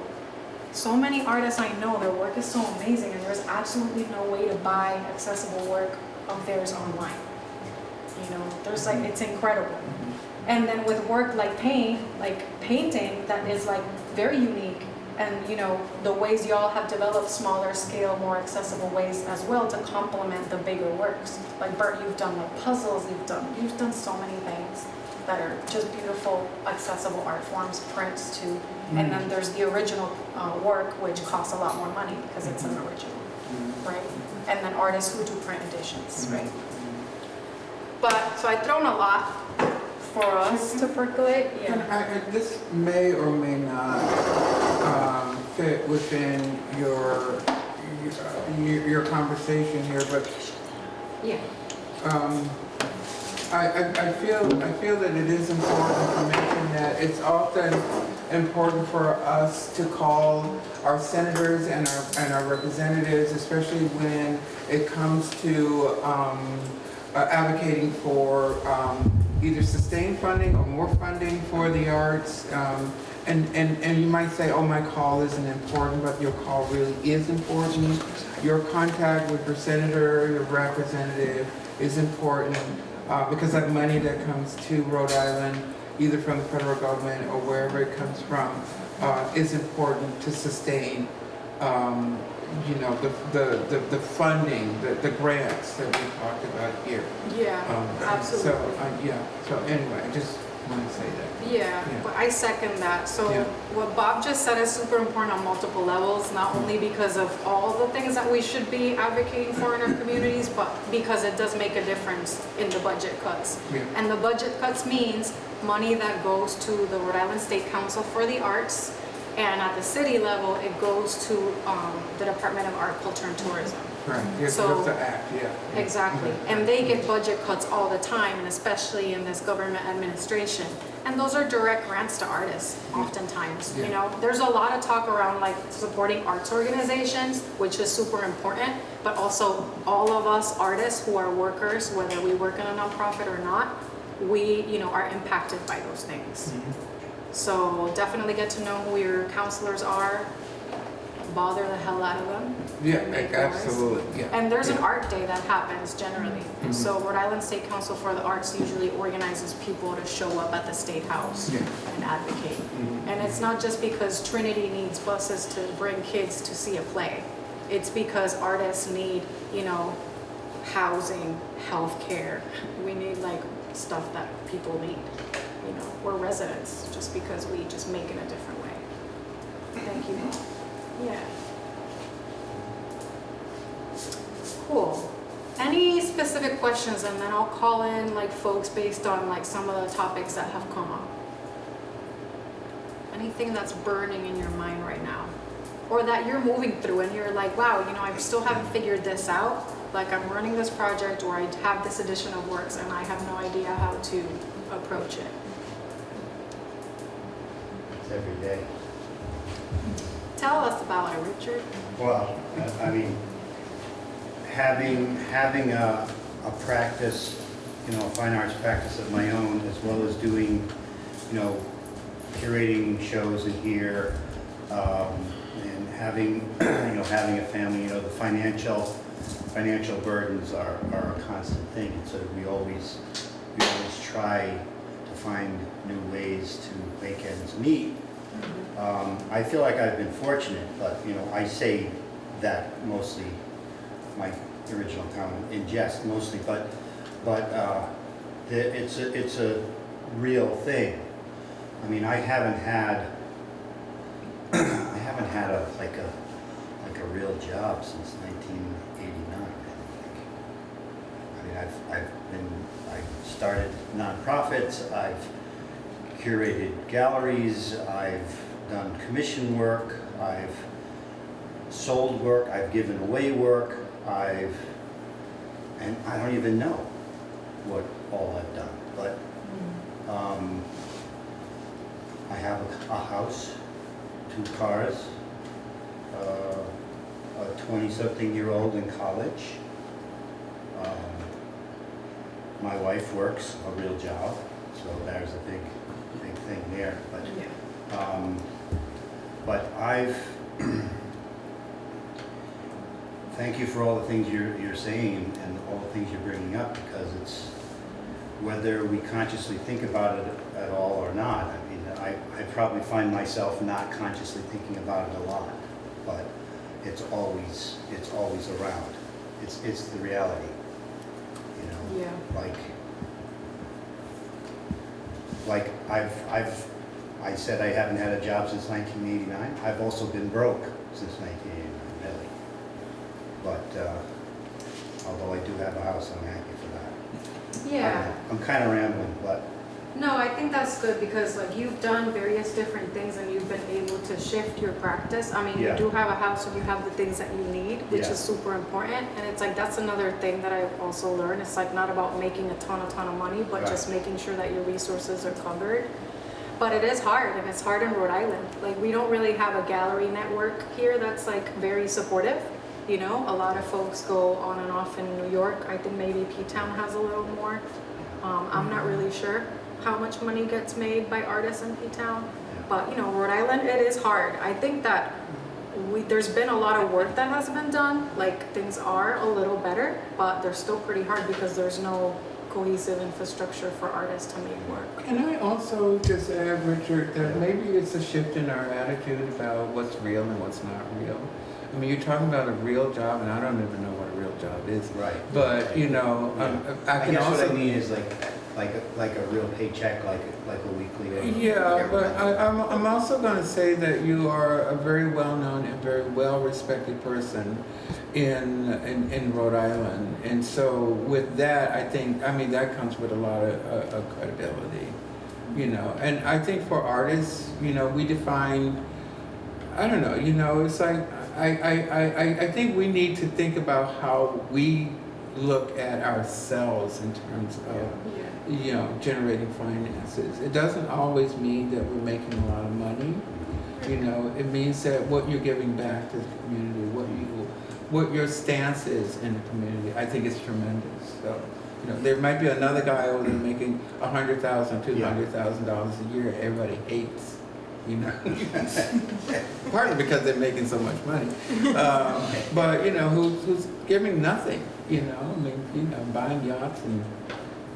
So many artists I know, their work is so amazing and there's absolutely no way to buy accessible work of theirs online. You know, there's like, it's incredible. And then with work like painting that is like very unique, and you know, the ways y'all have developed smaller scale, more accessible ways as well to complement the bigger works. Like Bert, you've done like puzzles, you've done so many things that are just beautiful, accessible art forms, prints too. And then there's the original work, which costs a lot more money because it's an original, right? And then artists who do print editions, right? But, so I've thrown a lot for us to percolate. Yeah. This may or may not fit within your conversation here, but yeah. I feel that it is important to mention that it's often important for us to call our senators and our representatives, especially when it comes to advocating for either sustained funding or more funding for the arts. And you might say, oh, my call isn't important, but your call really is important. Your contact with your senator, your representative is important because that money that comes to Rhode Island, either from the federal government or wherever it comes from, is important to sustain you know, the funding, the grants that we talked about here. Yeah, absolutely. So, so anyway, just want to say that. Yeah, but I second that. So Yeah. what Bob just said is super important on multiple levels, not only because of all the things that we should be advocating for in our communities, but because it does make a difference in the budget cuts. Yeah. And the budget cuts means money that goes to the Rhode Island State Council for the Arts, and at the city level, it goes to the Department of Art, Culture, and Tourism. Right, yeah, So- that's the act, yeah. Exactly, and they get budget cuts all the time, and especially in this government administration. And those are direct grants to artists, oftentimes, you Yeah. know? There's a lot of talk around like supporting arts organizations, which is super important, but also all of us artists who are workers, whether we work in a nonprofit or not, we, you know, are impacted by those things. So definitely get to know who your counselors are, bother the hell out of them. Yeah, make noise. absolutely, yeah. And there's an Yeah. art day that happens generally. Mhm. So Rhode Island State Council for the Arts usually organizes people to show up at the State House Yeah. and advocate. Mhm. And it's not just because Trinity needs buses to bring kids to see a play. It's because artists need, you know, housing, healthcare. We need like stuff that people need. You know, we're residents just because we just make it a different way. Thank you. Yeah. Cool. Any specific questions, and then I'll call in like folks based on like some of the topics that have come up. Anything that's burning in your mind right now, or that you're moving through and you're like, wow, you know, I still haven't figured this out. Like I'm running this project, or I have this addition of works, and I have no idea how to approach it. It's every day. Tell us about it, Richard. Well, I mean, having a practice, you know, a fine arts practice of my own, as well as doing, you know, curating shows in here, and having, you know, having a family, you know, the financial burdens are a constant thing, and so we always try to find new ways to make ends meet. I feel like I've been fortunate, but you know, I say that mostly, my original comment in jest mostly, but it's a real thing. I mean, I haven't had a real job since 1989. I think. I started nonprofits. I've curated galleries. I've done commission work. I've sold work. I've given away work. And I don't even know what all I've done. But I have a house, 2 cars, a 20-something-year-old in college. My wife works a real job, so there's a big thing there. But I've thank you for all the things you're saying and all the things you're bringing up, because it's, whether we consciously think about it at all or not. I mean, I probably find myself not consciously thinking about it a lot, but it's always around. It's the reality, you know. Yeah. Like I said I haven't had a job since 1989. I've also been broke since 1989, really. But although I do have a house, I'm happy for that. Yeah. I'm kind of rambling, but No, I think that's good because like you've done various different things and you've been able to shift your practice. I mean, Yeah. you do have a house and you have the things that you need, which Yeah. is super important. And it's like, that's another thing that I've also learned. It's like not about making a ton of money, but Right. just making sure that your resources are covered. But it is hard, and it's hard in Rhode Island. Like we don't really have a gallery network here that's like very supportive. You know, a lot of folks go on and off in New York. I think maybe P-Town has a little more. I'm not really sure how much money gets made by artists in P-Town. But you know, Rhode Island, it is hard. I think that there's been a lot of work that has been done. Like things are a little better, but they're still pretty hard because there's no cohesive infrastructure for artists to make work. Can I also just add, Richard, that maybe it's a shift in our attitude about what's real and what's not real. I mean, you're talking about a real job, and I don't even know what a real job is. Right. But, you know, I can guess also... what I mean is like, like a real paycheck, like a weekly or Yeah, whatever. but I'm also going to say that you are a very well-known and very well-respected person in Rhode Island. And so with that, I mean, that comes with a lot of credibility, you know. And I think for artists, you know, we define, I don't know, you know, it's like, I think we need to think about how we look at ourselves in terms of, you know, generating finances. It doesn't always mean that we're making a lot of money. You know, it means that what you're giving back to the community, what your stance is in the community, I think is tremendous. So, you know, there might be another guy over there making $100,000, $200,000 a year. Everybody hates, you know, partly because they're making so much money. But you know, who's giving nothing? You know, I mean, you know, buying yachts and,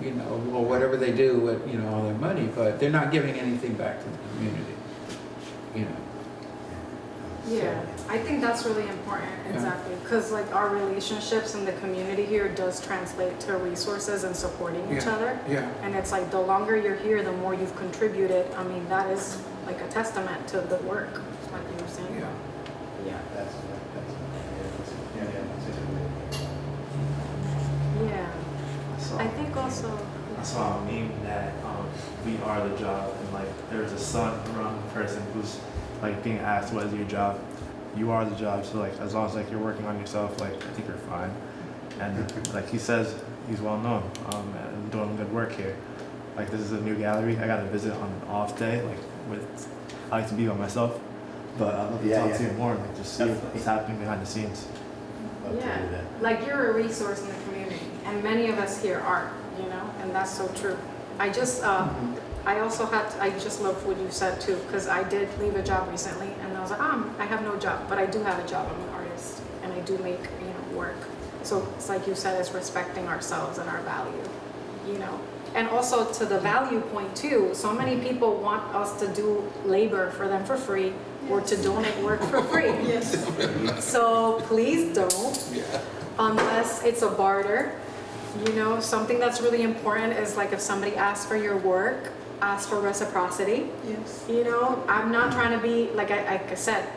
you know, or whatever they do with, you know, all their money, but they're not giving anything back to the community, you know. Yeah, I think that's really important, exactly, because like our relationships in the community here does translate to resources and supporting each other. Yeah. And it's like the longer you're here, the more you've contributed. I mean, that is like a testament to the work, like you were saying. Yeah. Yeah. That's Yeah. I think also. I saw a meme that we are the job, and like there's a sun around the person who's like being asked what is your job. You are the job, so like as long as like you're working on yourself, like I think you're fine. And like he says, he's well known and doing good work here. Like this is a new gallery. I got to visit on an off day. Like with, I like to be by myself, but I'd love to talk to you more, like just see what's happening behind the scenes. Yeah, like you're a resource in the community, and many of us here are, you know, and that's so true. I just, I also I just love what you said too, because I did leave a job recently, and I was like, I have no job, but I do have a job. I'm an artist, and I do make, you know, work. So it's like you said, it's respecting ourselves and our value, you know. And also to the value point too, so many people want us to do labor for them for free, or to donate work for free. Yes. So please don't, unless it's a barter. You know, something that's really important is like if somebody asks for your work, ask for reciprocity. Yes. You know, I'm not trying to be, like I said,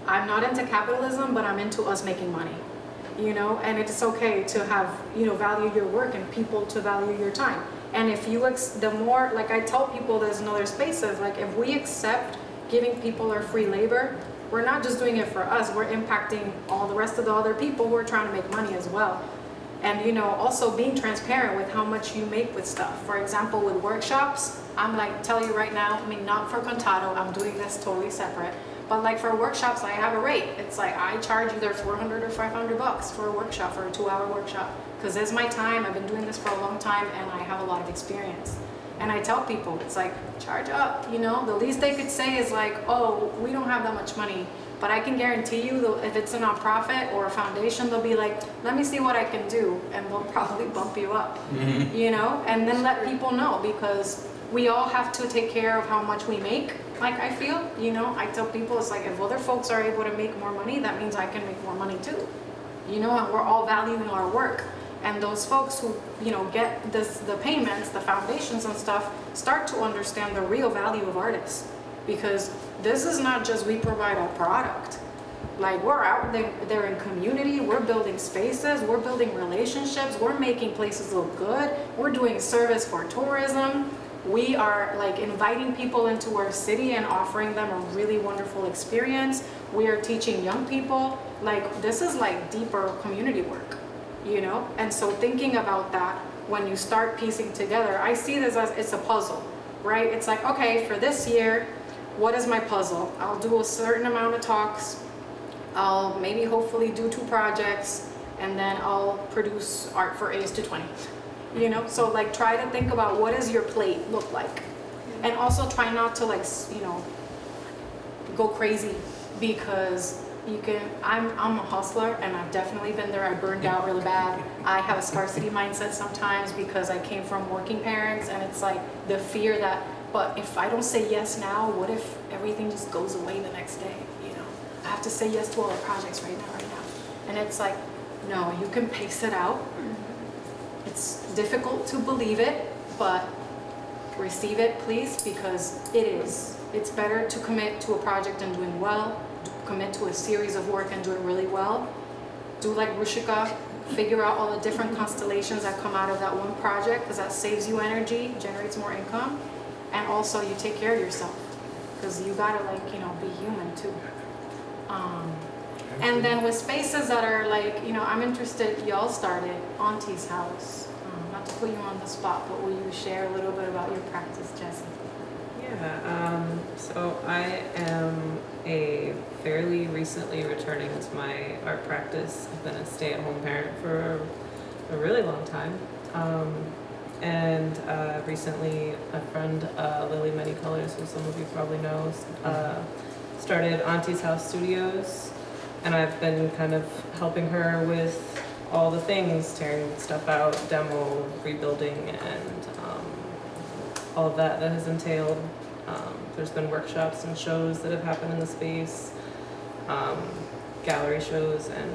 I'm not into capitalism, but I'm into us making money. You know, and it's okay to have, you know, value your work and people to value your time. And if you, the more, like I tell people this in other spaces, like if we accept giving people our free labor, we're not just doing it for us, we're impacting all the rest of the other people who are trying to make money as well. And you know, also being transparent with how much you make with stuff. For example, with workshops, I'm like, tell you right now, I mean, not for Contado, I'm doing this totally separate. But like for workshops, I have a rate. It's like I charge either $400 or $500 for a workshop, for a 2-hour workshop. Because it's my time, I've been doing this for a long time, and I have a lot of experience. And I tell people, it's like, charge up, you know? The least they could say is like, oh, we don't have that much money. But I can guarantee you, if it's a nonprofit or a foundation, they'll be like, let me see what I can do. And they'll probably bump you up, you know? And then let people know, because we all have to take care of how much we make. Like I feel, you know, I tell people, it's like if other folks are able to make more money, that means I can make more money too. You know, and we're all valuing our work. And those folks who, you know, get the payments, the foundations and stuff, start to understand the real value of artists. Because this is not just we provide a product. Like we're out there in community, we're building spaces, we're building relationships, we're making places look good, we're doing service for tourism. We are like inviting people into our city and offering them a really wonderful experience. We are teaching young people, like this is like deeper community work, you know? And so thinking about that, when you start piecing together, I see this as it's a puzzle, right? It's like, okay, for this year, what is my puzzle? I'll do a certain amount of talks. I'll maybe hopefully do 2 projects, and then I'll produce art for A's to 20. You know, so like try to think about what does your plate look like, and also try not to like, you know, go crazy, because you can, I'm a hustler, and I've definitely been there. I burned out really bad. I have a scarcity mindset sometimes because I came from working parents, and it's like the fear that, but if I don't say yes now, what if everything just goes away the next day? You know, I have to say yes to all the projects right now. And it's like, no, you can pace it out. It's difficult to believe it, but receive it, please, because it's better to commit to a project and doing well, commit to a series of work and do it really well. Do like Rushika, figure out all the different constellations that come out of that one project, because that saves you energy, generates more income, and also you take care of yourself, because you gotta be human too. And then with spaces that are I'm interested, y'all started Auntie's House. Not to put you on the spot, but will you share a little bit about your practice, Jessie? Yeah, so I am a fairly recently returning to my art practice. I've been a stay-at-home parent for a really long time. And recently a friend, Lily Many Colors, who some of you probably know, started Auntie's House Studios. And I've been kind of helping her with all the things, tearing stuff out, demo, rebuilding, and all of that has entailed. There's been workshops and shows that have happened in the space, gallery shows, and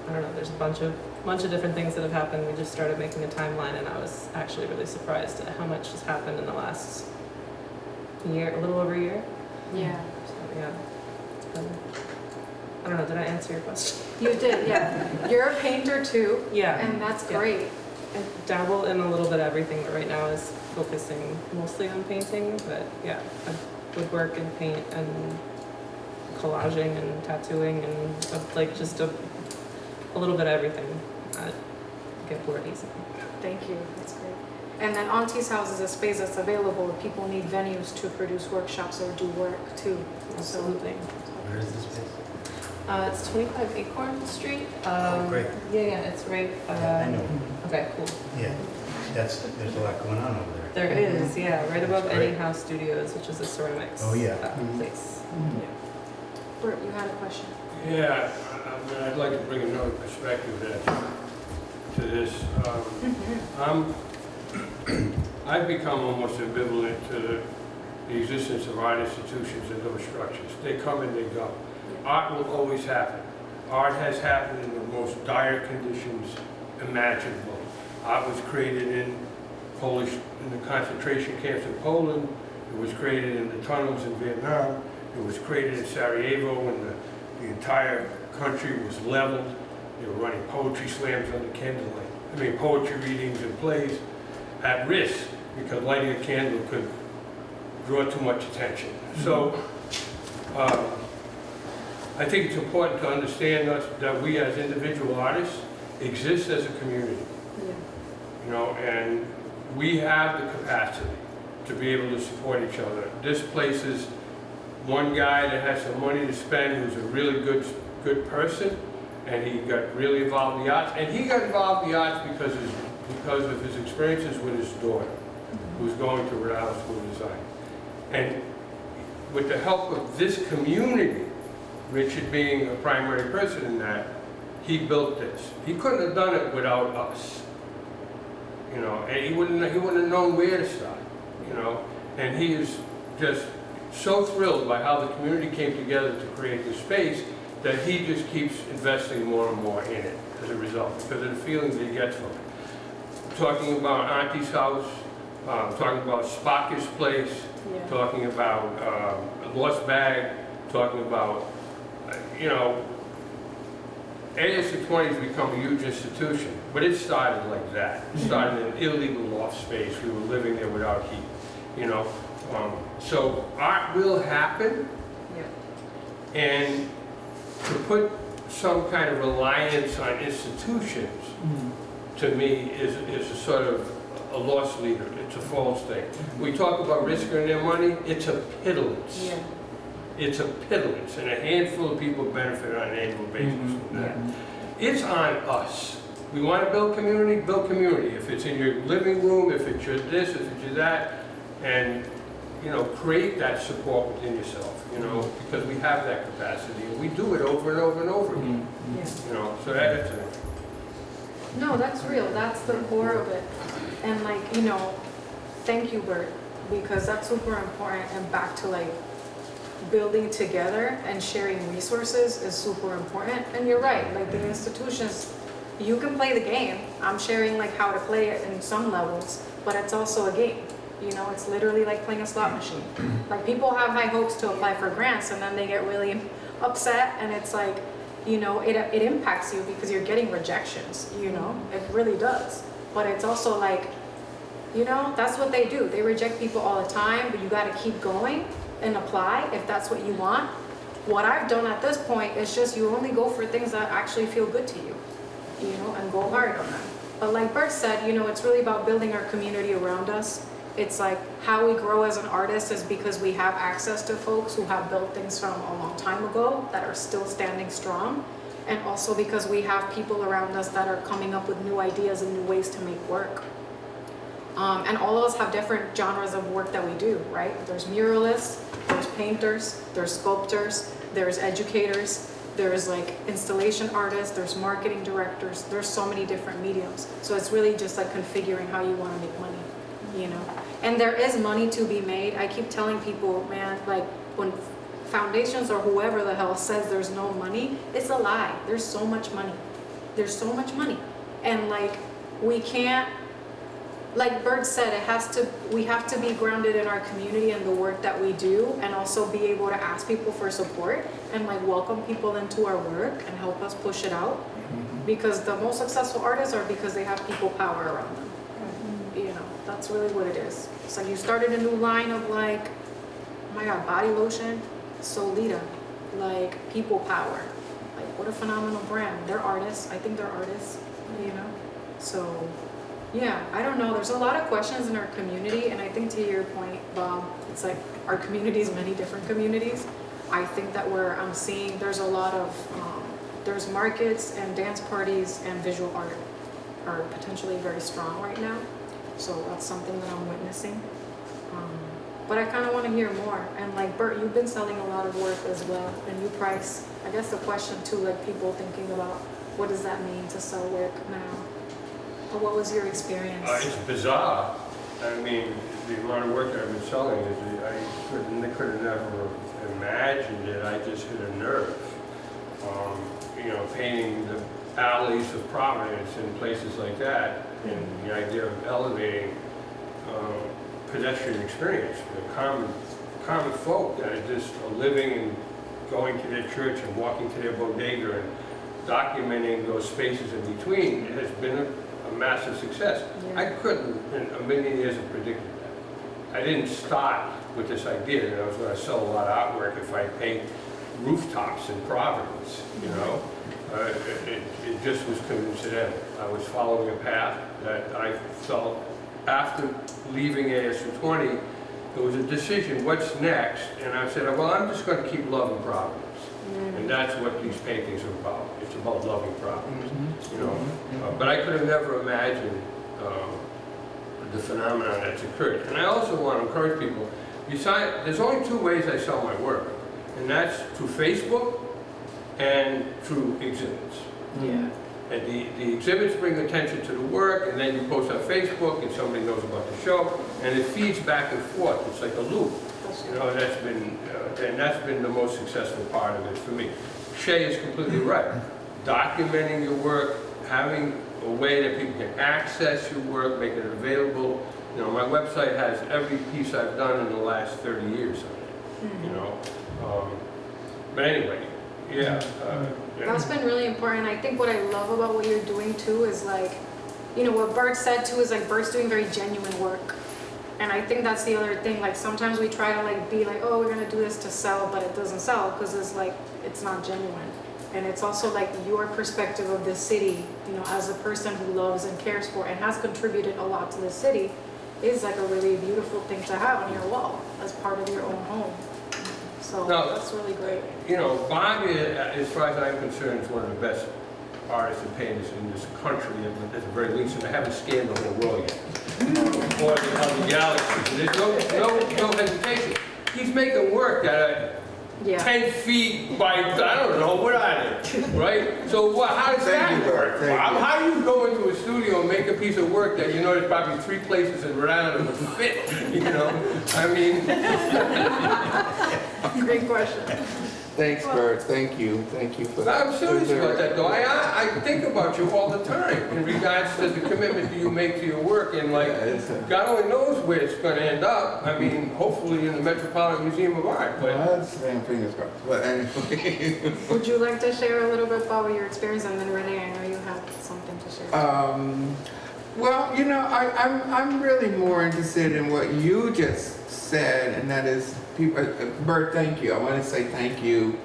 I don't know, there's a bunch of different things that have happened. We just started making a timeline, and I was actually really surprised at how much has happened in the last year, a little over a year. Yeah. So yeah, it's been, I don't know, did I answer your question? You did, yeah. You're a painter too. Yeah. And that's Yeah. great. I dabble in a little bit of everything, but right now is focusing mostly on painting. But yeah, I would work and paint and collaging and tattooing and just a little bit of everything. I get bored easily. Thank you, that's great. And then Auntie's House is a space that's available if people need venues to produce workshops or do work too. Absolutely. Where is this space? It's 25 Acorn Street. Great. Yeah, it's right. I know. Okay, cool. Yeah, there's a lot going on over there. There is, yeah, right above That's Any great. House Studios, which is a ceramics place. Yeah. Bert, you had a question? Yeah, I mean, I'd like to bring another perspective to this. I've become almost ambivalent to the existence of art institutions and those structures. They come and they go. Art will always happen. Art has happened in the most dire conditions imaginable. Art was created in the concentration camps in Poland. It was created in the tunnels in Vietnam. It was created in Sarajevo when the entire country was leveled. They were running poetry slams under candlelight. I mean, poetry readings and plays at risk because lighting a candle could draw too much attention. So I think it's important to understand that we as individual artists exist as a community. And we have the capacity to be able to support each other. This place is one guy that has some money to spend who's a really good person, and he got really involved in the arts. And he got involved in the arts because of his experiences with his daughter, who's going to Rhode Island School of Design. And with the help of this community, Richard being a primary person in that, he built this. He couldn't have done it without us, and he wouldn't have known where to start, and he is just so thrilled by how the community came together to create this space that he just keeps investing more and more in it as a result, because of the feelings that he gets from it. Talking about Auntie's House, talking about Spocker's Place, talking about Lost Bag, talking about, ASU20 has become a huge institution, but it started like that. It started in an illegal loft space. We were living there without heat, So art will happen, and to put some kind of reliance on institutions, to me, is a sort of a lost leader. It's a false thing. We talk about risk earning their money, it's a pittance. Yeah. It's a pittance, and a handful of people benefit on an annual basis from that. It's on us. We want to build community, build community. If it's in your living room, if it's your this, if it's your that, and create that support within yourself, because we have that capacity, and we do it over and over and over again. So that's it. No, that's real. That's the core of it. And thank you, Bert, because that's super important. And back to building together and sharing resources is super important. And you're right, the institutions, you can play the game. I'm sharing how to play it in some levels, but it's also a game. You know, it's literally like playing a slot machine. Like people have high hopes to apply for grants and then they get really upset and it's like, you know, it impacts you because you're getting rejections, you know, it really does. But it's also like, you know, that's what they do. They reject people all the time, but you got to keep going and apply if that's what you want. What I've done at this point is just you only go for things that actually feel good to you, you know, and go hard on them. But like Bert said, you know, it's really about building our community around us. It's like how we grow as an artist is because we have access to folks who have built things from a long time ago that are still standing strong. And also because we have people around us that are coming up with new ideas and new ways to make work. And all of us have different genres of work that we do, right? There's muralists, there's painters, there's sculptors, there's educators, there's like installation artists, there's marketing directors, there's so many different mediums. So it's really just like configuring how you want to make money, you know? And there is money to be made. I keep telling people, man, like when foundations or whoever the hell says there's no money, it's a lie. There's so much money. There's so much money. And like, we can't, like Bert said, we have to be grounded in our community and the work that we do, and also be able to ask people for support and like welcome people into our work and help us push it out. Because the most successful artists are because they have people power around them. You know, that's really what it is. It's like you started a new line of like, oh my God, body lotion, Solita, like people power. Like what a phenomenal brand. They're artists. I think they're artists, you know? So yeah, I don't know. There's a lot of questions in our community, and I think to your point, Bob, it's like our community is many different communities. I think that I'm seeing there's a lot of, there's markets and dance parties and visual art are potentially very strong right now. So that's something that I'm witnessing. But I kind of want to hear more. And like Bert, you've been selling a lot of work as well, and you price. I guess the question too, like people thinking about what does that mean to sell work now? But what was your experience? It's bizarre. I mean, the amount of work that I've been selling is I could have never imagined it. I just hit a nerve. You know, painting the alleys of Providence and places like that, and the idea of elevating pedestrian experience, the common folk that are just living and going to their church and walking to their bodega and documenting those spaces in between. It has been a massive success. Yeah. I couldn't in a million years have predicted that. I didn't start with this idea that I was going to sell a lot of artwork if I paint rooftops in Providence, you know. It just was coincidental. I was following a path that I felt after leaving ASU20, there was a decision, what's next? And I said, well, I'm just going to keep loving Providence. And that's what these paintings are about. It's about loving Providence, you know. But I could have never imagined the phenomenon that's occurred. And I also want to encourage people, there's only two ways I sell my work, and that's through Facebook and through exhibits. Yeah. And the exhibits bring attention to the work, and then you post on Facebook, and somebody knows about the show, and it feeds back and forth. It's like a loop. You know, and that's been the most successful part of it for me. Shey is completely right. Documenting your work, having a way that people can access your work, make it available. You know, my website has every piece I've done in the last 30 years on it. You know, but anyway, yeah. That's been really important. I think what I love about what you're doing too is like, you know, what Bert said too is like Bert's doing very genuine work. And I think that's the other thing, like sometimes we try to like be like, oh, we're gonna do this to sell, but it doesn't sell because it's like, it's not genuine. And it's also like your perspective of the city, you know, as a person who loves and cares for and has contributed a lot to the city is like a really beautiful thing to have on your wall as part of your own home. So that's really great. You know, Bob, as far as I'm concerned, is one of the best artists and painters in this country, at the very least, and I haven't scanned the whole world yet. Or the galaxy. There's no hesitation. He's making work that 10 feet by, I don't know, what are they, right? So how does that work? How do you go into a studio and make a piece of work that you know there's probably 3 places in Rhode Island that would fit, you know? I mean, Great question. Thanks, Bert. Thank you for that. I'm serious about that, though. I think about you all the time in regards to the commitment that you make to your work, and like, God only knows where it's going to end up. I mean, hopefully in the Metropolitan Museum of Art, but... That's fingers crossed. But anyway. Would you like to share a little bit about your experience, and then Renee, I know you have something to share. Well, you know, I'm really more interested in what you just said, and that is, people. Bert, thank you. I want to say thank you,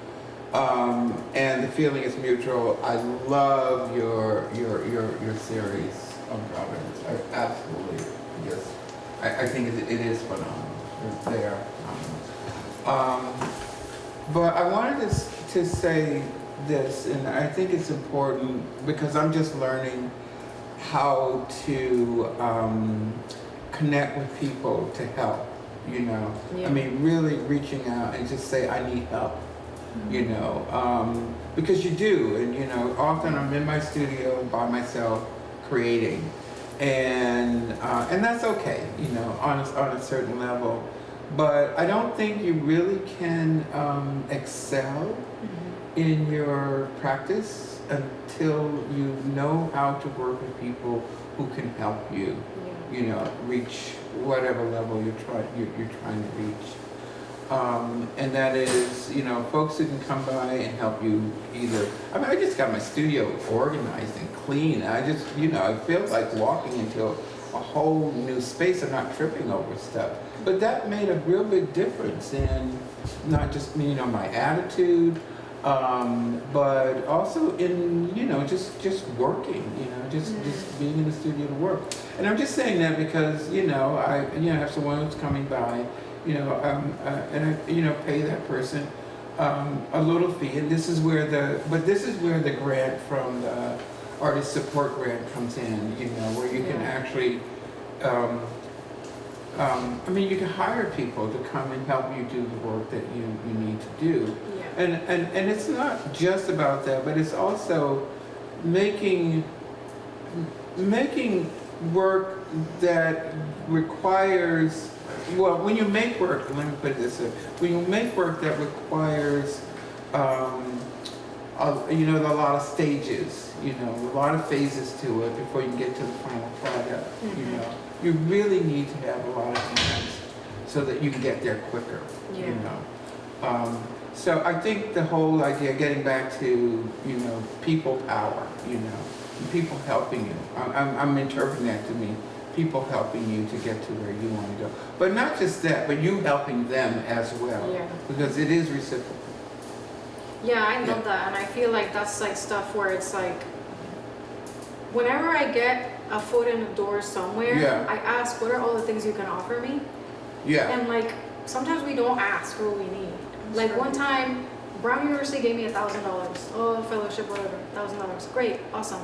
and the feeling is mutual. I love your series on Providence. I absolutely just. I think it is phenomenal. They are phenomenal. But I wanted to say this, and I think it's important because I'm just learning how to connect with people to help, you know. Yeah. I mean, really reaching out and just say, I need help, you know. Because you do, and you know, often I'm in my studio by myself creating, and that's okay, you know, on a certain level. But I don't think you really can excel in your practice until you know how to work with people who can help you, you know, reach whatever level you're trying to reach. And that is, you know, folks who can come by and help you either. I mean, I just got my studio organized and clean. I just, you know, I feel like walking into a whole new space and not tripping over stuff. But that made a real big difference in not just, you know, my attitude, but also in, you know, just working, you know, just being in the studio to work. And I'm just saying that because, you know, I have someone who's coming by, you know, and I, you know, pay that person a little fee, and this is where the grant from the artist support grant comes in, you know, where you can actually, I mean, you can hire people to come and help you do the work that you need to do. Yeah. And it's not just about that, but it's also making work that requires, well, when you make work, let me put it this way, when you make work that requires, you know, a lot of stages, you know, a lot of phases to it before you get to the final product, you know. You really need to have a lot of hands so that you can get there quicker, you know. So I think the whole idea, getting back to, you know, people power, you know, people helping you. I'm interpreting that to mean people helping you to get to where you want to go. But not just that, but you helping them as well, because it is reciprocal. Yeah, I love that, and I feel like that's like stuff where it's like, whenever I get a foot in the door somewhere, I ask, what are all the things you can offer me? Yeah. And like, sometimes we don't ask for what we need. Like one time, Brown University gave me $1,000. Oh, fellowship, whatever, $1,000. Great, awesome.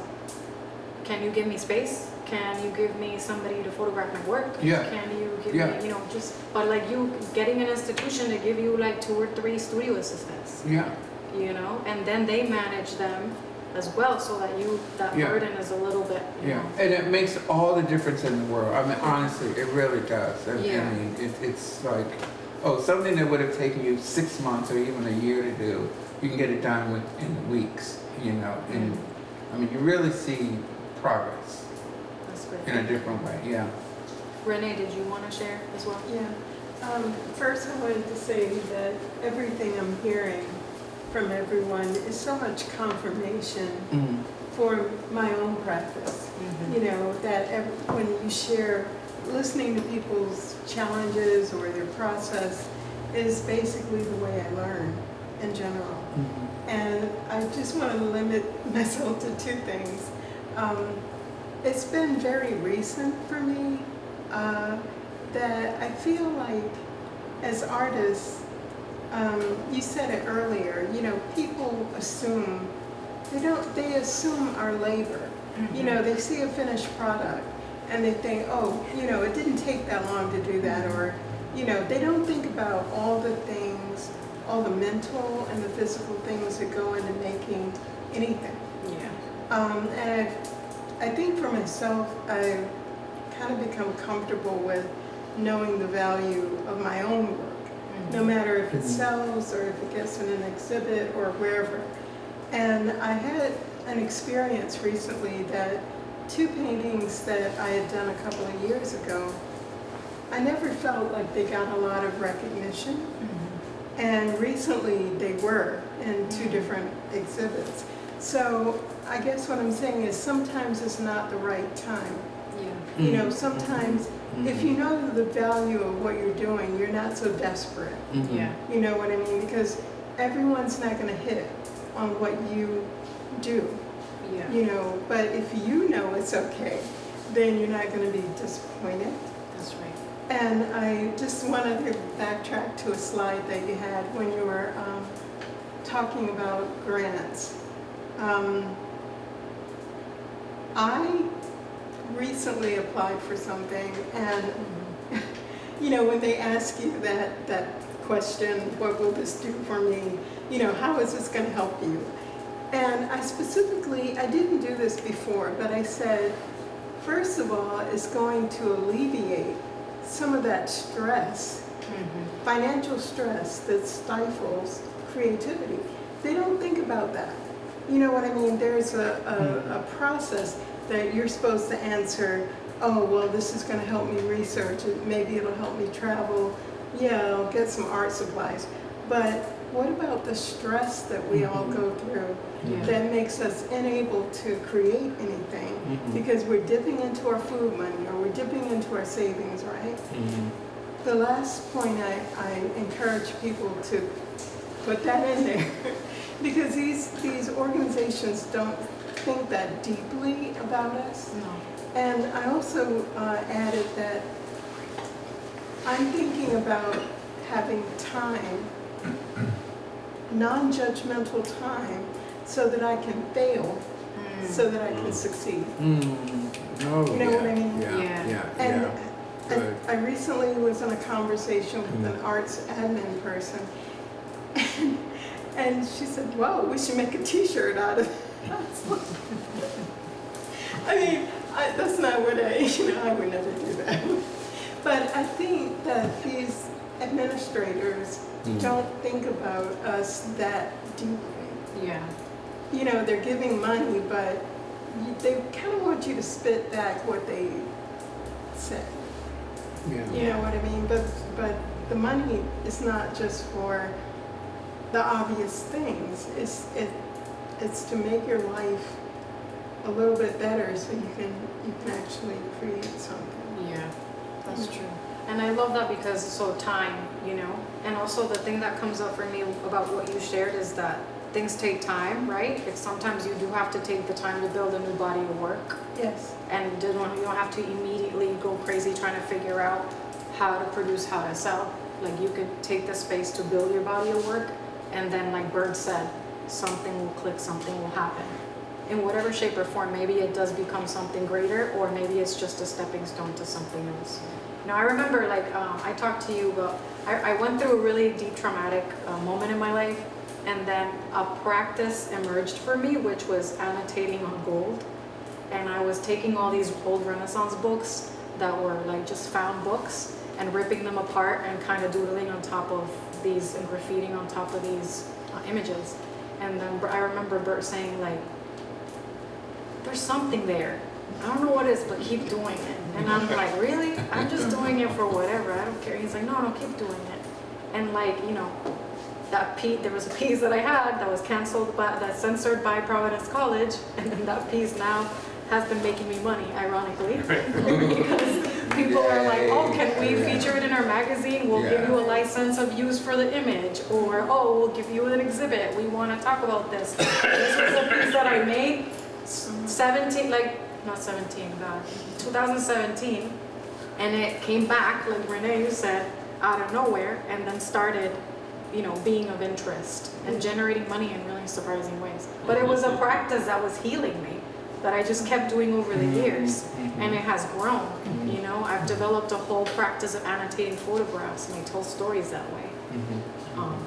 Can you give me space? Can you give me somebody to photograph my work? Yeah. Can you give me, you know, just, but like you getting an institution to give you like 2 or 3 studio assistants. Yeah. You know, and then they manage them as well, so that that burden is a little bit, you know. And it makes all the difference in the world. I mean, honestly, it really does. I mean, it's like, oh, something that would have taken you 6 months or even a year to do, you can get it done in weeks, you know. And I mean, you really see progress. That's great. In a different way, Renee, did you want to share as well? Yeah. First, I wanted to say that everything I'm hearing from everyone is so much confirmation for my own practice. You know, that when you share, listening to people's challenges or their process is basically the way I learn in general. And I just want to limit myself to 2 things. It's been very recent for me that I feel like as artists, you said it earlier, you know, people assume, they assume our labor. You know, they see a finished product and they think, oh, you know, it didn't take that long to do that, or, you know, they don't think about all the things, all the mental and the physical things that go into making anything. And I think for myself, I've kind of become comfortable with knowing the value of my own work no matter if it sells or if it gets in an exhibit or wherever. And I had an experience recently that 2 paintings that I had done a couple of years ago, I never felt like they got a lot of recognition. And recently they were in 2 different exhibits. So I guess what I'm saying is sometimes it's not the right time. Yeah. You know, sometimes if you know the value of what you're doing, you're not so desperate. Yeah. You know what I mean? Because everyone's not going to hit on what you do. Yeah. You know, but if you know it's okay, then you're not going to be disappointed. That's right. And I just wanted to backtrack to a slide that you had when you were talking about grants. I recently applied for something, and you know, when they ask you that question, what will this do for me? You know, how is this going to help you? And I specifically, I didn't do this before, but I said, first of all, it's going to alleviate some of that stress, financial stress that stifles creativity. They don't think about that. You know what I mean? There's a process that you're supposed to answer, oh, well, this is going to help me research, maybe it'll help me travel, yeah, I'll get some art supplies. But what about the stress that we all go through that makes us unable to create anything because we're dipping into our food money or we're dipping into our savings, right? The last point I encourage people to put that in there because these organizations don't think that deeply about us. No. And I also added that I'm thinking about having time, non-judgmental time, so that I can fail, so that I can succeed. Oh, You know what I mean? Yeah. And Good. I recently was in a conversation with an arts admin person, and she said, "Wow, we should make a T-shirt out of it." I mean, that's not what I would never do that. But I think that these administrators don't think about us that deeply. Yeah. You know, they're giving money, but they kind of want you to spit back what they said. Yeah. You know what I mean? But the money is not just for the obvious things. It's to make your life a little bit better so you can actually create something. Yeah, that's true. And I love that because so time, you know, and also the thing that comes up for me about what you shared is that things take time, right? If sometimes you do have to take the time to build a new body of work. Yes. And you don't have to immediately go crazy trying to figure out how to produce, how to sell. Like you could take the space to build your body of work, and then like Bird said, something will click, something will happen. In whatever shape or form, maybe it does become something greater, or maybe it's just a stepping stone to something else. Now I remember like I talked to you about, I went through a really deep traumatic moment in my life, and then a practice emerged for me, which was annotating on gold. And I was taking all these old Renaissance books that were like just found books and ripping them apart and kind of doodling on top of these and graffitiing on top of these images. And then I remember Bert saying like, there's something there. I don't know what it is, but keep doing it. And I'm like, really? I'm just doing it for whatever. I don't care. He's like, no, keep doing it. And like, you know, there was a piece that I had that was canceled, that's censored by Providence College, and then that piece now has been making me money, ironically, because people are like, oh, can we feature it in our magazine? We'll give you a license of use for the image, or oh, we'll give you an exhibit. We want to talk about this. This was a piece that I made 2017, and it came back, like Renee, you said, out of nowhere, and then started, you know, being of interest and generating money in really surprising ways. But it was a practice that was healing me, that I just kept doing over the years, and it has grown. You know, I've developed a whole practice of annotating photographs, and I tell stories that way.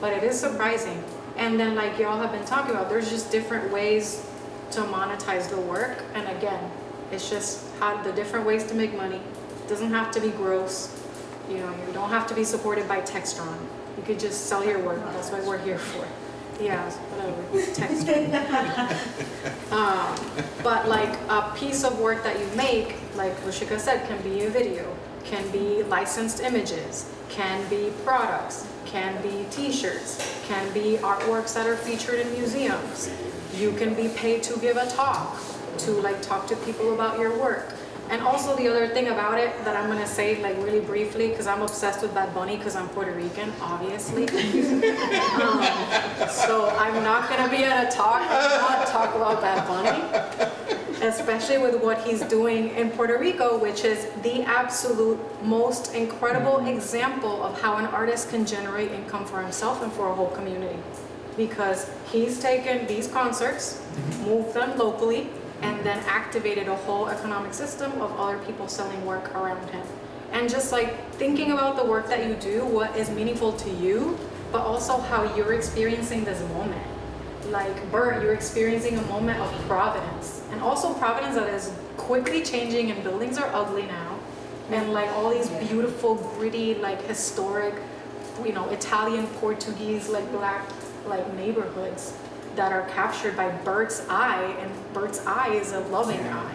But it is surprising. And then, like y'all have been talking about, there's just different ways to monetize the work. And again, it's just how the different ways to make money. It doesn't have to be gross. You know, you don't have to be supported by Textron. You could just sell your work. That's what we're here for. Yeah, whatever. Text me. But like a piece of work that you make, like Rushika said, can be a video, can be licensed images, can be products, can be t-shirts, can be artworks that are featured in museums. You can be paid to give a talk, to like talk to people about your work. And also the other thing about it that I'm gonna say like really briefly, because I'm obsessed with Bad Bunny because I'm Puerto Rican, obviously. So I'm not gonna be at a talk and not talk about Bad Bunny, especially with what he's doing in Puerto Rico, which is the absolute most incredible example of how an artist can generate income for himself and for a whole community. Because he's taken these concerts, moved them locally, and then activated a whole economic system of other people selling work around him. And just like thinking about the work that you do, what is meaningful to you, but also how you're experiencing this moment. Like Bert, you're experiencing a moment of providence. And also providence that is quickly changing, and buildings are ugly now. And like all these beautiful, gritty, like historic, you know, Italian, Portuguese, like black, like neighborhoods that are captured by Bert's eye, and Bert's eye is a loving eye.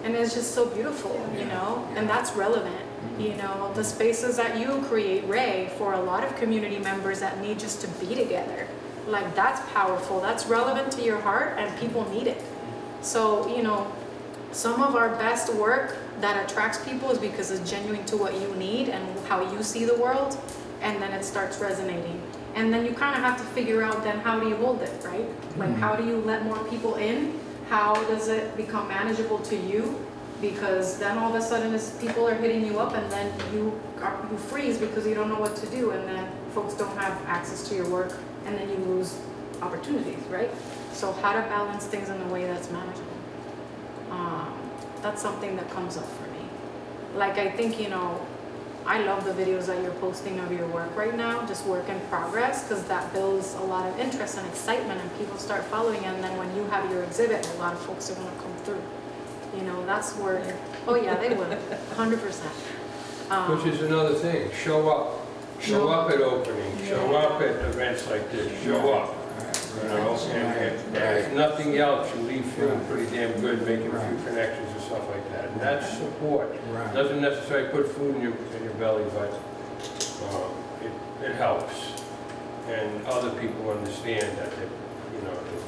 And it's just so beautiful, you know, and that's relevant. You know, the spaces that you create, Ray, for a lot of community members that need just to be together, like that's powerful, that's relevant to your heart, and people need it. So, you know, some of our best work that attracts people is because it's genuine to what you need and how you see the world, and then it starts resonating. And then you kind of have to figure out then how do you hold it, right? Like how do you let more people in? How does it become manageable to you? Because then all of a sudden people are hitting you up, and then you freeze because you don't know what to do, and then folks don't have access to your work, and then you lose opportunities, right? So how to balance things in a way that's manageable. That's something that comes up for me. Like I think, you know, I love the videos that you're posting of your work right now, just work in progress, because that builds a lot of interest and excitement, and people start following, and then when you have your exhibit, a lot of folks are gonna come through. You know, that's where, oh yeah, they will, 100%. Which is another thing, show up. Show up at openings, show up at events like this, show up. You know, and if nothing else, you leave feeling pretty damn good, making a few connections and stuff like that. And that's support. Doesn't necessarily put food in your belly, but it helps. And other people understand that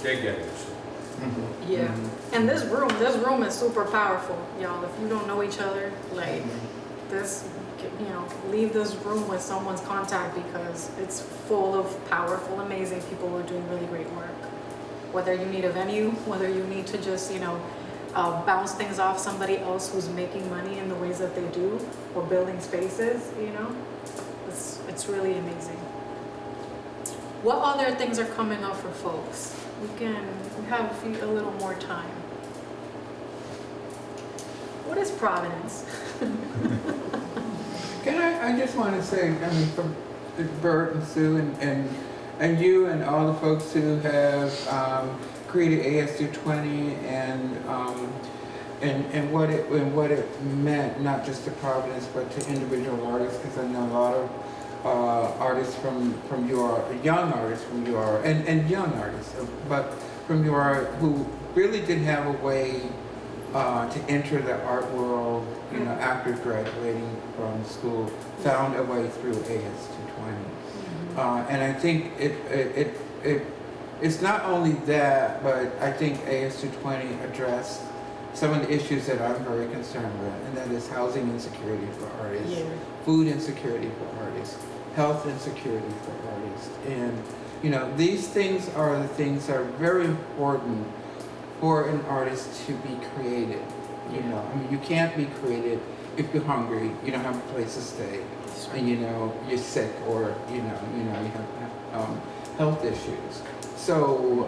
they're getting support. Yeah, and this room is super powerful, y'all. If you don't know each other, like this, you know, leave this room with someone's contact, because it's full of powerful, amazing people who are doing really great work. Whether you need a venue, whether you need to just, you know, bounce things off somebody else who's making money in the ways that they do, or building spaces, you know, it's really amazing. What other things are coming up for folks? We have a little more time. What is Providence? I just want to say, I mean, from Bert and Sue and you and all the folks who have created AS220 and what it meant, not just to Providence but to individual artists, because I know a lot of artists from your young artists from your and young artists, but from your who really didn't have a way to enter the art world, you know, after graduating from school, found a way through AS220. And I think it's not only that, but I think AS220 addressed some of the issues that I'm very concerned with, and that is housing insecurity for artists, food insecurity for artists, health insecurity for artists. And, you know, these things are the things that are very important for an artist to be created. You know, I mean, you can't be created if you're hungry, you don't have a place to stay, and you know you're sick, or you know you have health issues. So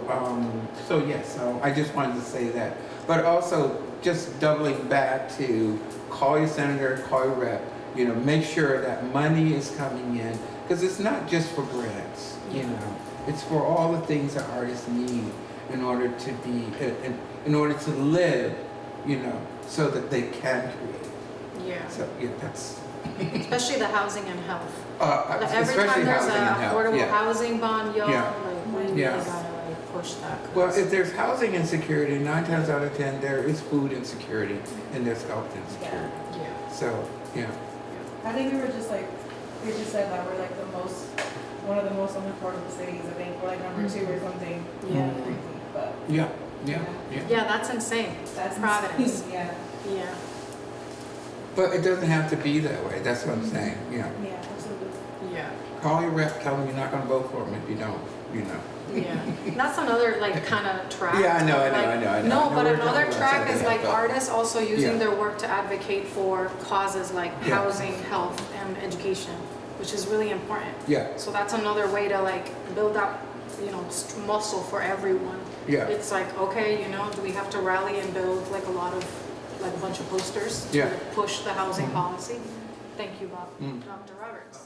so I just wanted to say that. But also just doubling back to call your senator, call your rep. You know, make sure that money is coming in, because it's not just for grants. You know, it's for all the things that artists need in order to be, in order to live, you know, so that they can create. Yeah. So yeah, Especially the housing and health. Every Especially time there's housing and a health, affordable yeah. housing bond, y'all, Yeah. like, we really Yeah. gotta like push that. 'cause- Well, if there's housing insecurity, 9 times out of 10, there is food insecurity and there's health insecurity. Yeah. So, yeah. I think we just said that we're like one of the most unaffordable cities. I think we're like number 2 or something. Yeah. Crazy, but Yeah, yeah, yeah. Yeah, that's insane. that's Providence. Yeah. Yeah. But it doesn't have to be that way. That's what I'm saying, yeah. Yeah, absolutely. Yeah. Call your rep, tell them you're not gonna vote for them if you don't, you know. Yeah, that's another like kind of track. Yeah, I know, Like, No, but we're another talking about track is something like else, but- artists also using Yeah. their work to advocate for causes like Yeah. housing, health, and education, which is really important. Yeah, So that's another way to like build up, muscle for everyone. yeah, It's like, okay, do we have to rally and build like a bunch of posters to Yeah. push the housing policy? Thank you, Bob. Mm. Dr. Roberts.